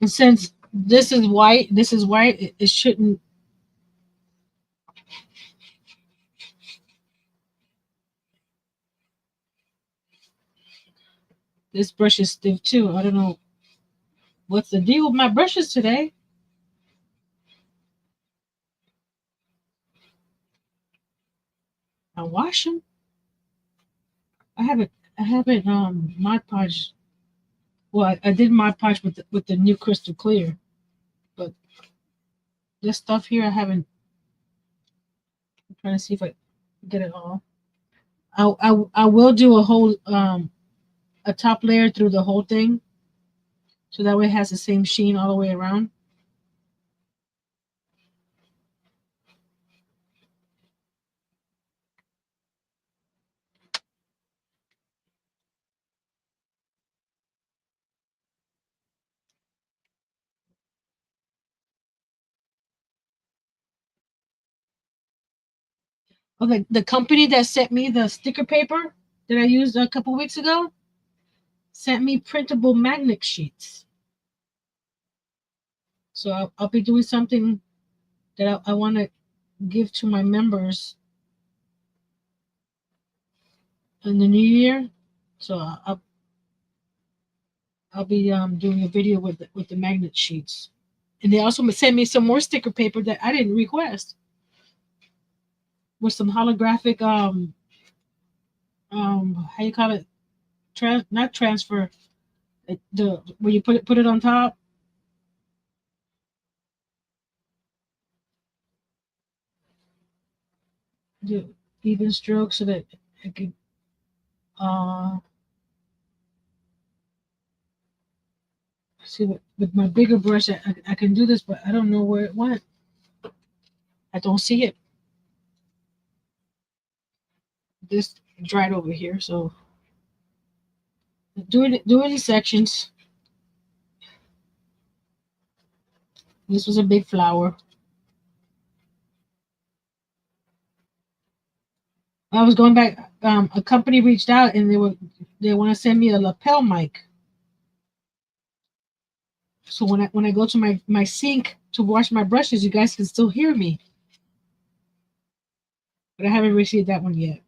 And since this is white, it shouldn't. This brush is stiff too. I don't know what's the deal with my brushes today. I wash them. I haven't Mod Podge. Well, I did Mod Podge with the new crystal clear, but this stuff here I haven't. I'm trying to see if I get it all. I will do a whole a top layer through the whole thing, so that way it has the same sheen all the way around. Okay, the company that sent me the sticker paper that I used a couple weeks ago sent me printable magnet sheets. So I'll be doing something that I want to give to my members in the new year. So I'll be doing a video with the magnet sheets, and they also sent me some more sticker paper that I didn't request with some holographic how you call it, not transfer, the when you put it on top, the even stroke so that it could uh see with my bigger brush I can do this, but I don't know where it went. I don't see it. This dried over here, so doing the sections. This was a big flower. I was going back. A company reached out and they want to send me a lapel mic. So when I go to my sink to wash my brushes, you guys can still hear me. But I haven't received that one yet.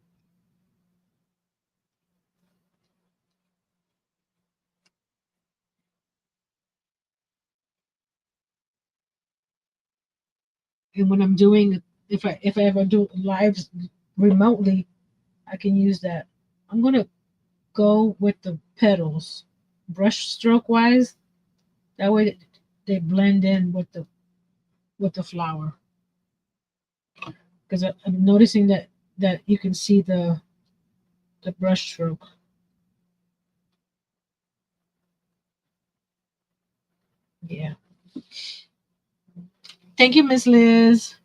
And when I'm doing, if I ever do lives remotely, I can use that. I'm gonna go with the petals, brush stroke wise. That way they blend in with the flower. Because I'm noticing that you can see the brush stroke. Yeah. Thank you, Miss Liz.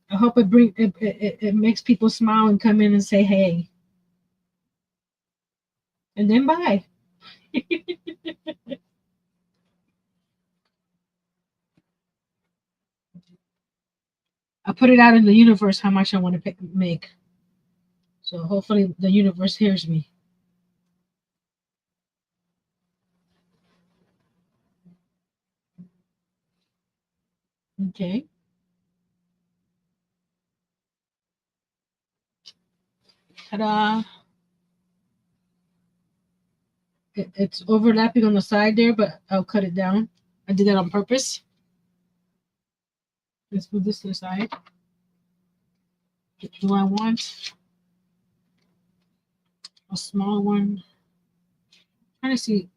I hope it makes people smile and come in and say hey, and then bye. I put it out in the universe how much I want to make. So hopefully the universe hears me. Okay. Ta-da! It's overlapping on the side there, but I'll cut it down. I did that on purpose. Let's move this to the side. Do I want a small one? I'm trying to see.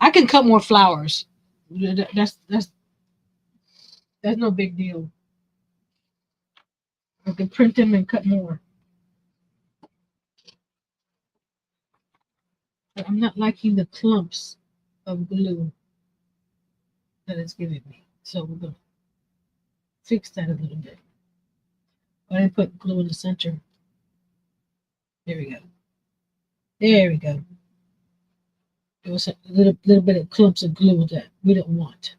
I can cut more flowers. That's no big deal. I can print them and cut more. But I'm not liking the clumps of glue that it's giving me. So we're gonna fix that a little bit. I didn't put glue in the center. There we go. There we go. There was a little bit of clumps of glue that we don't want.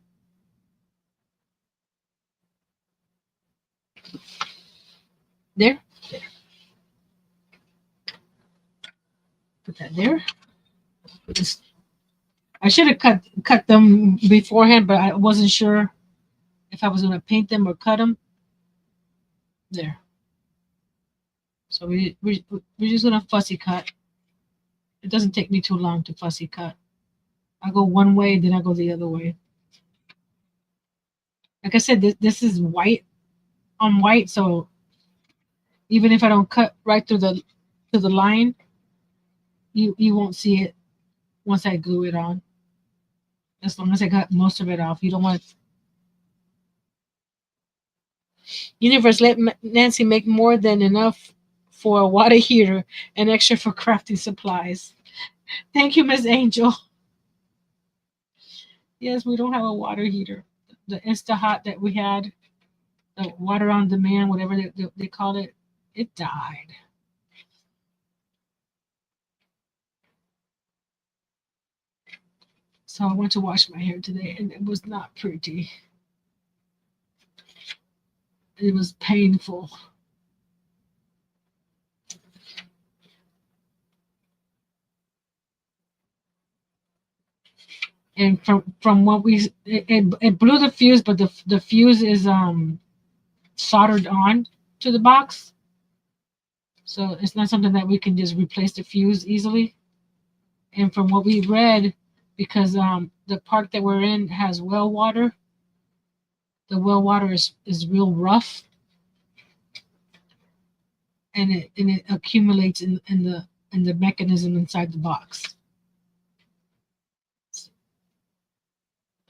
There. There. Put that there. I should have cut them beforehand, but I wasn't sure if I was going to paint them or cut them. There. So we're just going to fussy cut. It doesn't take me too long to fussy cut. I go one way, then I go the other way. Like I said, this is white on white, so even if I don't cut right through the line, you won't see it once I glue it on. As long as I got most of it off, you don't want Universe, let Nancy make more than enough for a water heater and extra for crafting supplies. Thank you, Miss Angel. Yes, we don't have a water heater. The Insta Hot that we had, the water on demand, whatever they called it, it died. So I went to wash my hair today, and it was not pretty. It was painful. And from what it blew the fuse, but the fuse is soldered on to the box, so it's not something that we can just replace the fuse easily. And from what we read, because the park that we're in has well water, the well water is real rough, and it accumulates in the mechanism inside the box.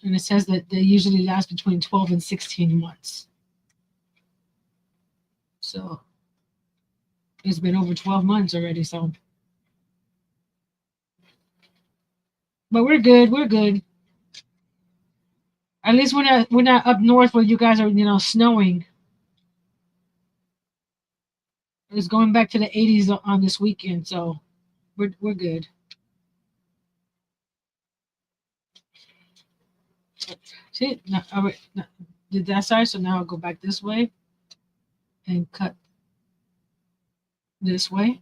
And it says that they usually last between 12 and 16 months. So it's been over 12 months already. So, but we're good. We're good. At least we're not up north where you guys are, snowing. It's going back to the 80s on this weekend, so we're good. See, now, all right, now, did that side, so now I'll go back this way and cut this way.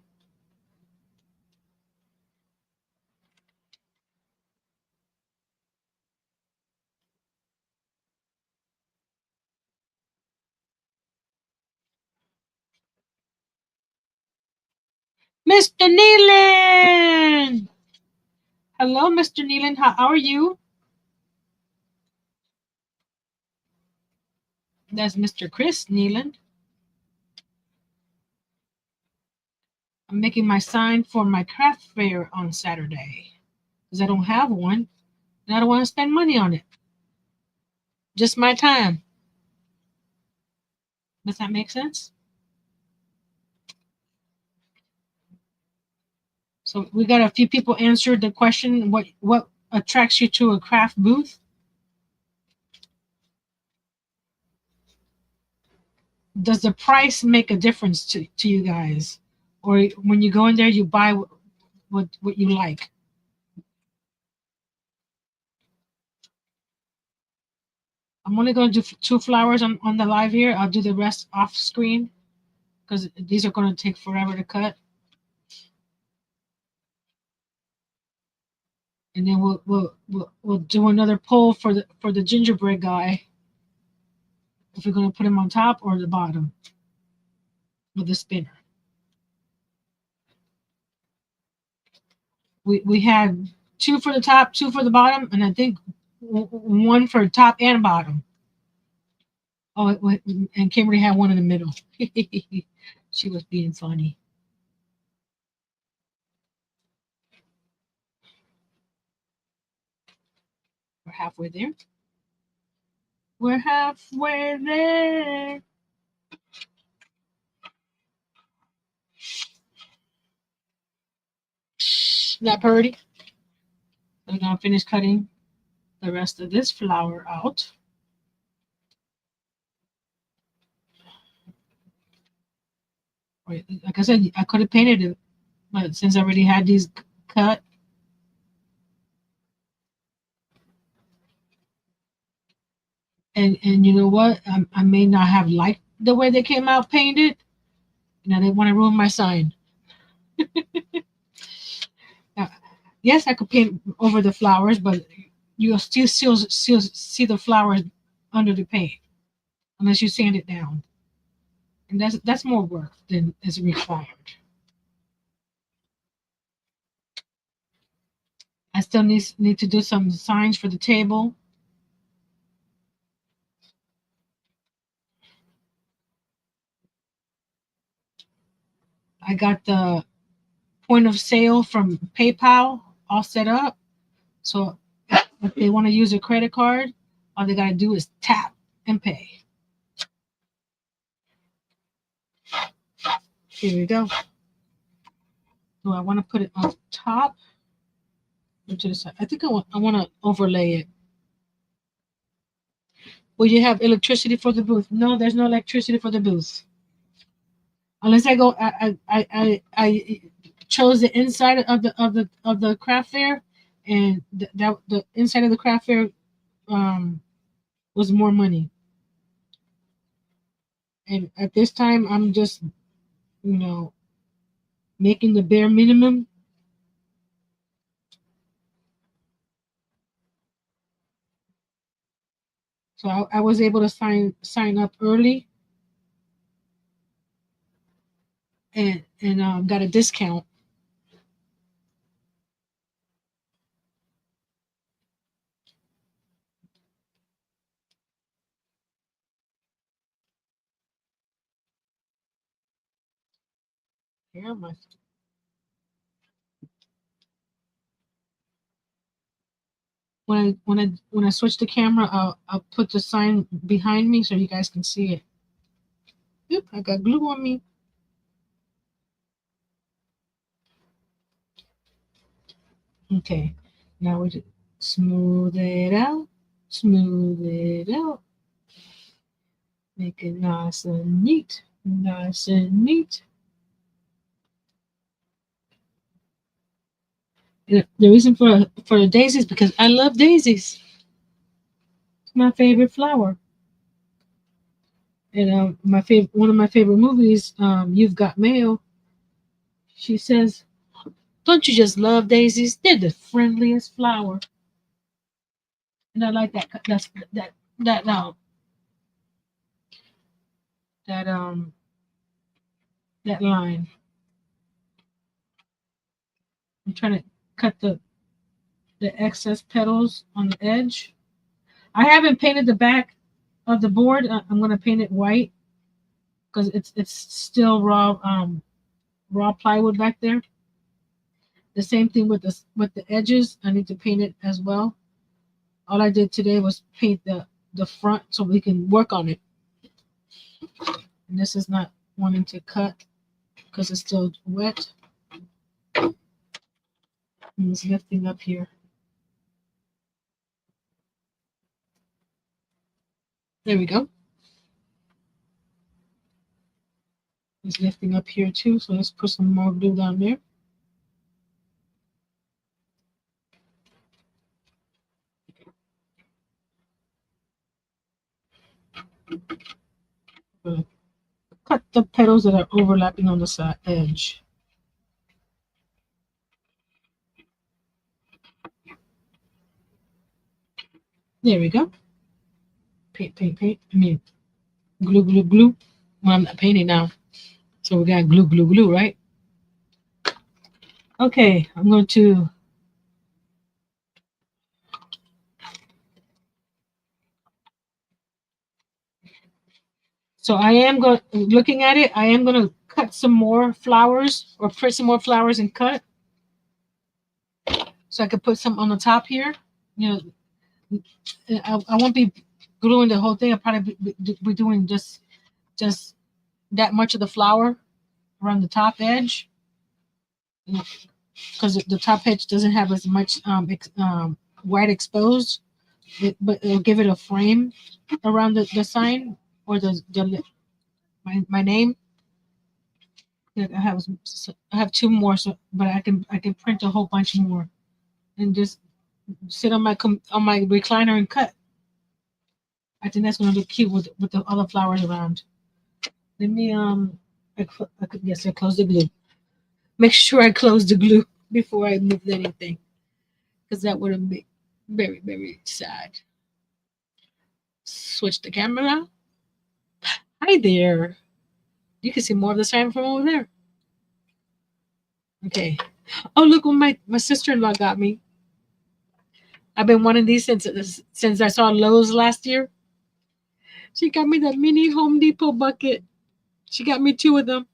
Mr. Nealon! Hello, Mr. Nealon. How are you? That's Mr. Chris Nealon. I'm making my sign for my craft fair on Saturday because I don't have one and I don't want to spend money on it. Just my time. Does that make sense? So we got a few people answered the question, what attracts you to a craft booth? Does the price make a difference to you guys? Or when you go in there you buy what you like? I'm only going to do two flowers on the live here. I'll do the rest off screen because these are going to take forever to cut. And then we'll do another poll for the gingerbread guy, if we're going to put him on top or the bottom with the spinner. We had two for the top, two for the bottom, and I think one for top and bottom. Oh, and Kimberly had one in the middle. She was being funny. We're halfway there. We're halfway there. That pretty. I'm gonna finish cutting the rest of this flower out. Like I said, I could have painted it, but since I already had these cut, and you know what, I may not have liked the way they came out painted. Now they want to ruin my sign. Now, yes, I could paint over the flowers, but you'll still see the flowers under the paint unless you sand it down, and that's more work than is required. I still need to do some signs for the table. I got the point of sale from PayPal all set up. So if they want to use a credit card, all they got to do is tap and pay. Here we go. Do I want to put it on top or to the side? I think I want to overlay it. Will you have electricity for the booth? No, there's no electricity for the booth. Unless I go, I chose the inside of the craft fair, and that the inside of the craft fair um was more money. And at this time, I'm just you know making the bare minimum. So I was able to sign up early and got a discount. Here, my when I switch the camera, I'll put the sign behind me so you guys can see it. Oop, I got glue on me. Okay, now we just smooth it out, smooth it out, make it nice and neat, nice and neat. And the reason for the daisies because I love daisies. It's my favorite flower. And my favorite one of my favorite movies, You've Got Mail. She says, "Don't you just love daisies? They're the friendliest flower." And I like that that that line. I'm trying to cut the excess petals on the edge. I haven't painted the back of the board. I'm gonna paint it white because it's still raw plywood back there. The same thing with the edges. I need to paint it as well. All I did today was paint the front so we can work on it. And this is not wanting to cut because it's still wet. And it's lifting up here. There we go. It's lifting up here too. So let's put some more glue down there. Cut the petals that are overlapping on the side edge. There we go. Paint, paint, paint. I mean, glue, glue, glue. Well, I'm not painting now. So we got glue, glue, glue, right? Okay, I'm going to. So I am going, looking at it, I am going to cut some more flowers or print some more flowers and cut. So I could put some on the top here. You know, I won't be gluing the whole thing. I'll probably be doing just that much of the flower around the top edge. Because the top edge doesn't have as much white exposed, but it'll give it a frame around the sign or my name. Yeah, I have two more, so but I can print a whole bunch more and just sit on on my recliner and cut. I think that's gonna look cute with the other flowers around. Let me yes, I close the glue. Make sure I close the glue before I move anything, because that would be very very sad. Switch the camera. Hi there. You can see more of the sign from over there. Okay. Oh, look what my sister-in-law got me. I've been wanting these since I saw Lowe's last year. She got me that mini Home Depot bucket. She got me two of them.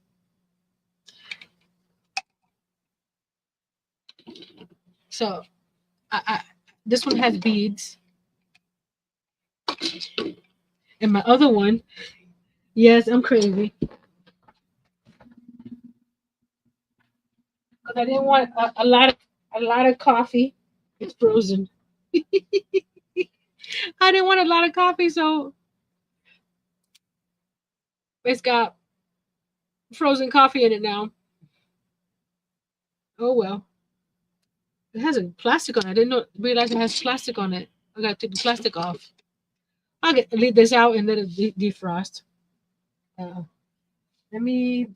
So, I this one has beads, and my other one, yes, I'm crazy. I didn't want a lot of coffee. It's frozen. I didn't want a lot of coffee, so it's got frozen coffee in it now. Oh well. It has a plastic on it. I didn't realize it has plastic on it. I gotta take the plastic off. Leave this out and let it defrost. Uh, Let me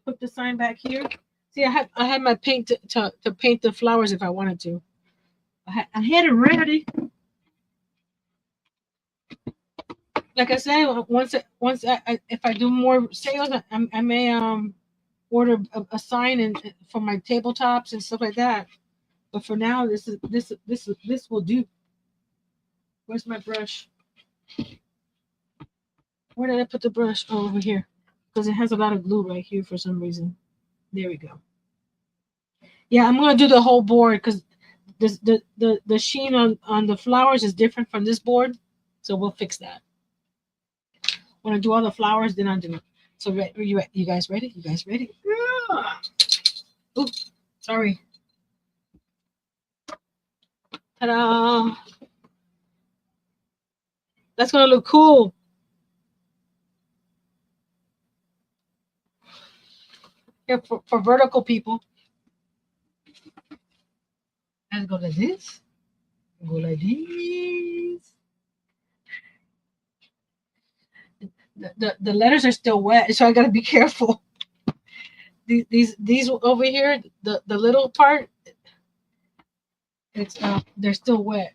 put the sign back here. See, I had my paint to paint the flowers if I wanted to. I had it ready. Like I said, if I do more sales, I may order a sign and for my tabletops and stuff like that. But for now, this will do. Where's my brush? Where did I put the brush? Oh, over here, because it has a lot of glue right here for some reason. There we go. Yeah, I'm gonna do the whole board because the sheen on the flowers is different from this board, so we'll fix that. When I do all the flowers, then I'll do it. So you guys ready? You guys ready? Yeah. Oops, sorry. Ta-da! That's gonna look cool. Here for vertical people. Let's go like this. Go like this. The letters are still wet, so I gotta be careful. These over here, the little part, it's they're still wet.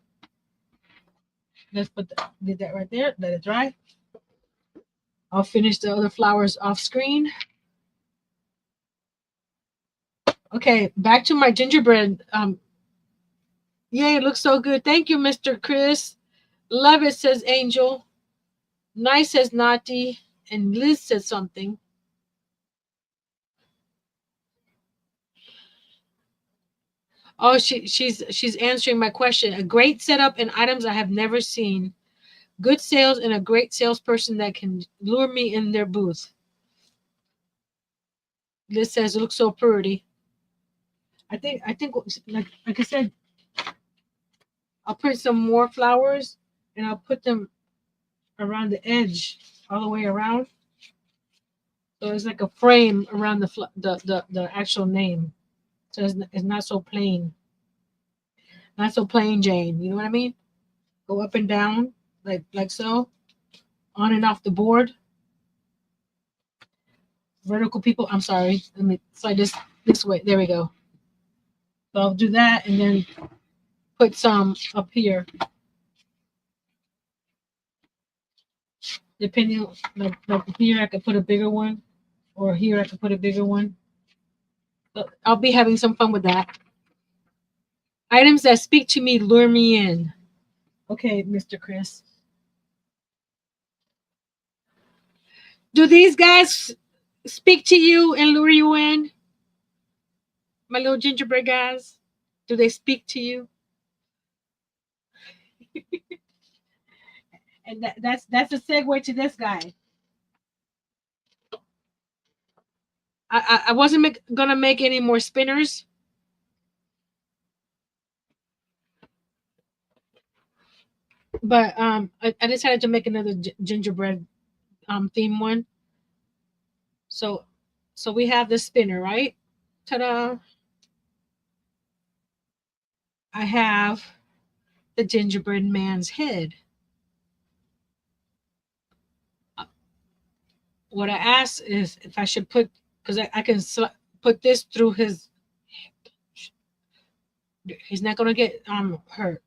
Let's leave that right there. Let it dry. I'll finish the other flowers off screen. Okay, back to my gingerbread. Yay, it looks so good. Thank you, Mr. Chris. Love it, says Angel. Nice, says Nati. And Liz says something. Oh, she's answering my question. A great setup and items I have never seen. Good sales and a great salesperson that can lure me in their booth. Liz says it looks so pretty. I think like I said, I'll print some more flowers and I'll put them around the edge, all the way around. So it's like a frame around the actual name. So it's not so plain. Not so plain Jane. You know what I mean? Go up and down like so, on and off the board. Vertical people. I'm sorry. Let me slide this way. There we go. So I'll do that and then put some up here. Depending, like here, I could put a bigger one, or here I could put a bigger one. But I'll be having some fun with that. Items that speak to me lure me in. Okay, Mr. Chris. Do these guys speak to you and lure you in? My little gingerbread guys? Do they speak to you? And that's a segue to this guy. I wasn't gonna make any more spinners, but I decided to make another gingerbread theme one. So we have the spinner, right? Ta-da! I have the gingerbread man's head. What I asked is if I should put, because I can put this through his. He's not gonna get hurt.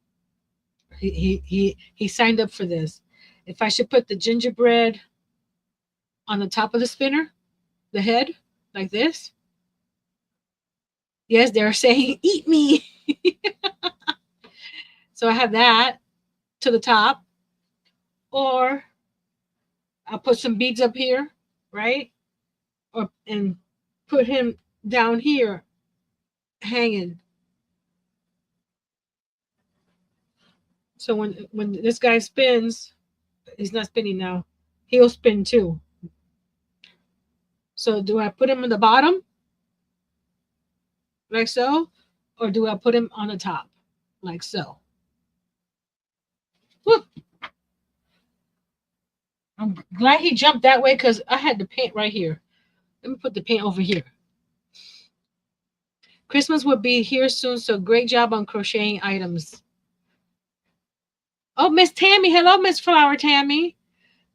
He signed up for this. If I should put the gingerbread on the top of the spinner, the head, like this. Yes, they're saying, eat me. So I have that to the top. Or I'll put some beads up here, right? And put him down here hanging. So when this guy spins, he's not spinning now. He'll spin too. So do I put him in the bottom? like so, or do I put him on the top, like so? Whoop. I'm glad he jumped that way because I had the paint right here. Let me put the paint over here. Christmas will be here soon, so great job on crocheting items. Oh, Miss Tammy. Hello, Miss Flower Tammy.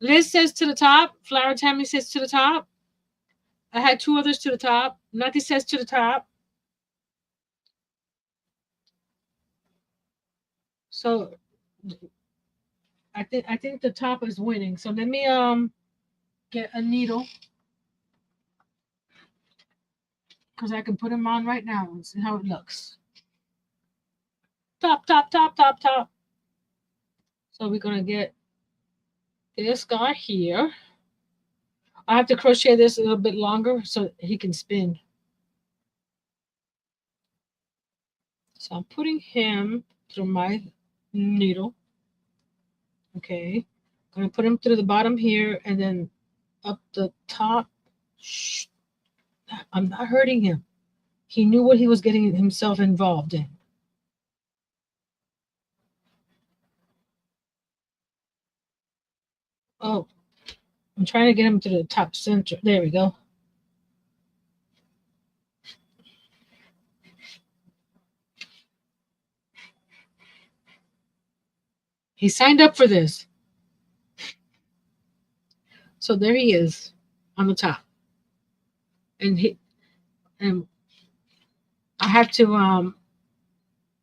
Liz says to the top. Flower Tammy says to the top. I had two others to the top. Nati says to the top. So I think the top is winning. So let me get a needle because I can put them on right now and see how it looks. Top, top, top, top, top. So we're gonna get this guy here. I have to crochet this a little bit longer so he can spin. So I'm putting him through my needle. Okay. I'm gonna put him through the bottom here and then up the top. Shh. I'm not hurting him. He knew what he was getting himself involved in. Oh, I'm trying to get him to the top center. There we go. He signed up for this. So there he is on the top. And I have to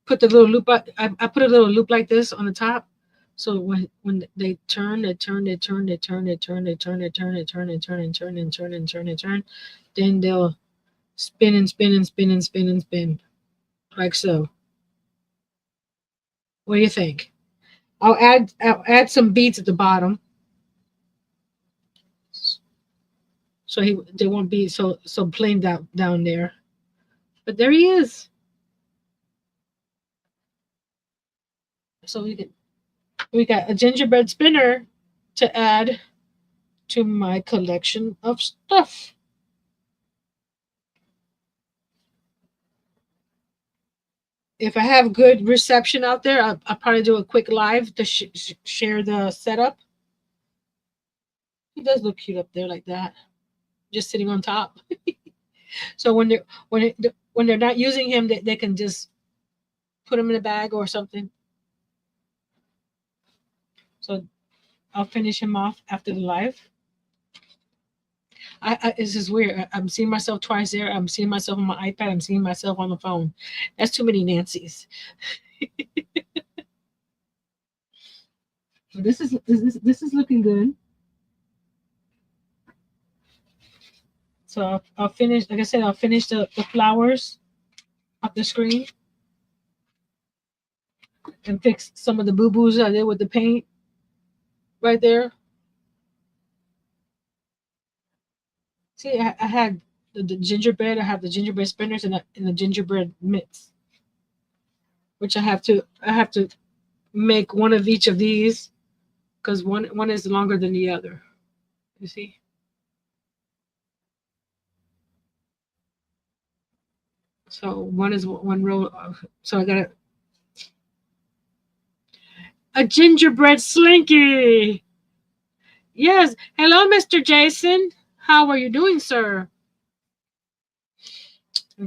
put the little loop. I put a little loop like this on the top. So when they turn, they turn, they turn, they turn, they turn, they turn, they turn, they turn, and turn and turn and turn and turn and turn, then they'll spin and spin and spin and spin and spin like so. What do you think? I'll add some beads at the bottom so they won't be so plain down there. But there he is. So we got a gingerbread spinner to add to my collection of stuff. If I have good reception out there, I'll probably do a quick live to share the setup. He does look cute up there like that, just sitting on top. So when they're not using him, they can just put him in a bag or something. So I'll finish him off after the live. This is weird. I'm seeing myself twice there. I'm seeing myself on my iPad. I'm seeing myself on the phone. That's too many Nancys. So this is looking good. So I'll finish. Like I said, I'll finish the flowers off the screen and fix some of the boo boos I did with the paint right there. See, I had the gingerbread. I have the gingerbread spinners and the gingerbread mitts, which I have to make one of each of these because one is longer than the other. You see. So one is one row. So I got a gingerbread slinky. Yes. Hello, Mr. Jason. How are you doing, sir?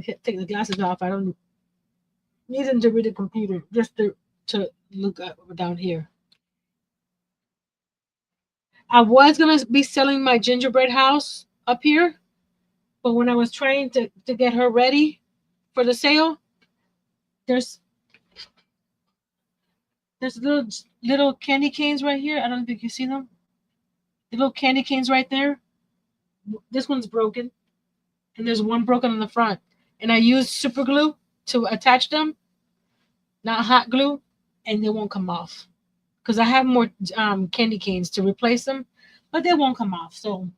Take the glasses off. I don't need them to read the computer, just to look up down here. I was gonna be selling my gingerbread house up here, but when I was trying to get her ready for the sale, there's there's little candy canes right here. I don't think you see them. The little candy canes right there. This one's broken, and there's one broken on the front. And I used super glue to attach them, not hot glue, and they won't come off because I have more candy canes to replace them, but they won't come off. So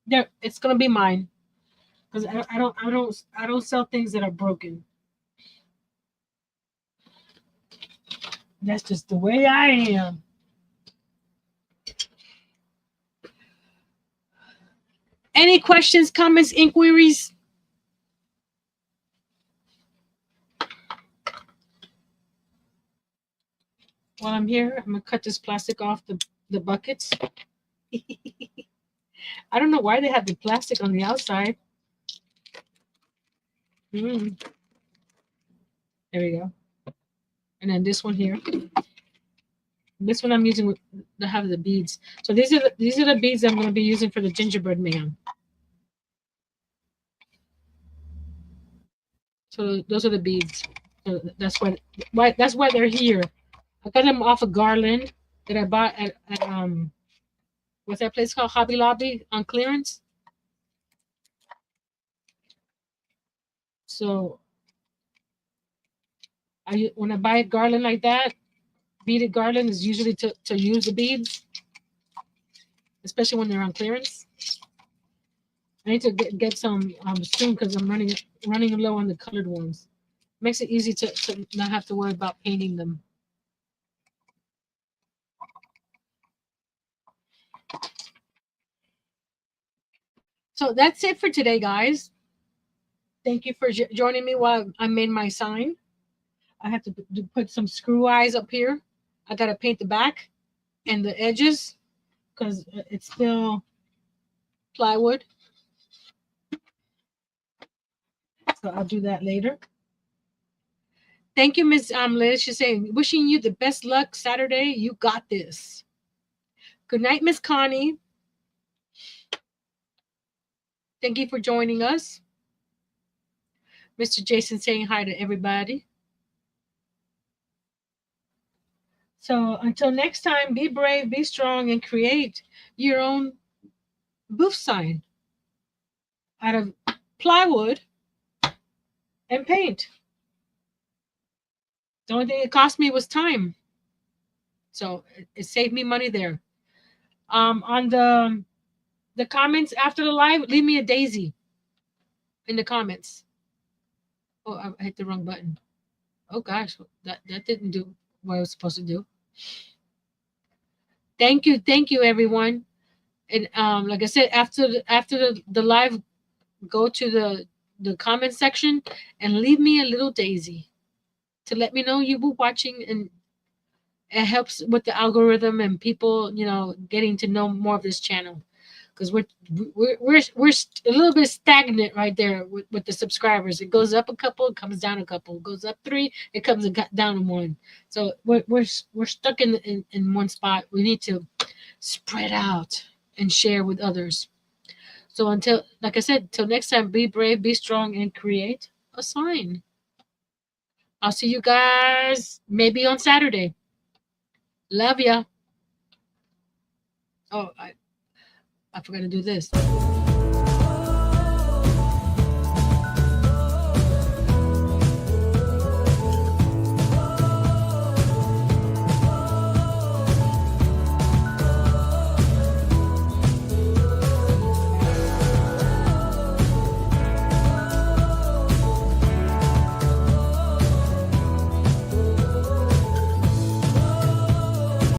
it's gonna be mine because I don't sell things that are broken. That's just the way I am. Any questions, comments, inquiries? while I'm here, I'm gonna cut this plastic off the buckets. I don't know why they have the plastic on the outside. Mm, there we go. And then this one here. This one I'm using to have the beads. So these are the beads I'm going to be using for the gingerbread man. So those are the beads. So that's why they're here. I got them off a garland that I bought at what's that place called? Hobby Lobby on clearance. So when I buy a garland like that, beaded garland is usually to use the beads, especially when they're on clearance. I need to get some soon because I'm running low on the colored ones. Makes it easy to not have to worry about painting them. So that's it for today, guys. Thank you for joining me while I made my sign. I have to put some screw eyes up here. I got to paint the back and the edges because it's still plywood. So I'll do that later. Thank you, Miss Liz. She's saying, wishing you the best luck Saturday. You got this. Good night, Miss Connie. Thank you for joining us. Mr. Jason saying hi to everybody. So until next time, be brave, be strong, and create your own booth sign out of plywood and paint. The only thing it cost me was time. So it saved me money there. On the comments after the live, leave me a daisy in the comments. Oh, I hit the wrong button. Oh gosh, that didn't do what I was supposed to do. Thank you everyone. And like I said, after the live, go to the comment section and leave me a little daisy to let me know you were watching, and it helps with the algorithm and people, getting to know more of this channel, because we're a little bit stagnant right there with the subscribers. It goes up a couple, it comes down a couple, it goes up 3, it comes down 1. So we're stuck in one spot. We need to spread out and share with others. So until, like I said, till next time, be brave, be strong, and create a sign. I'll see you guys maybe on Saturday. Love ya. Oh, I forgot to do this.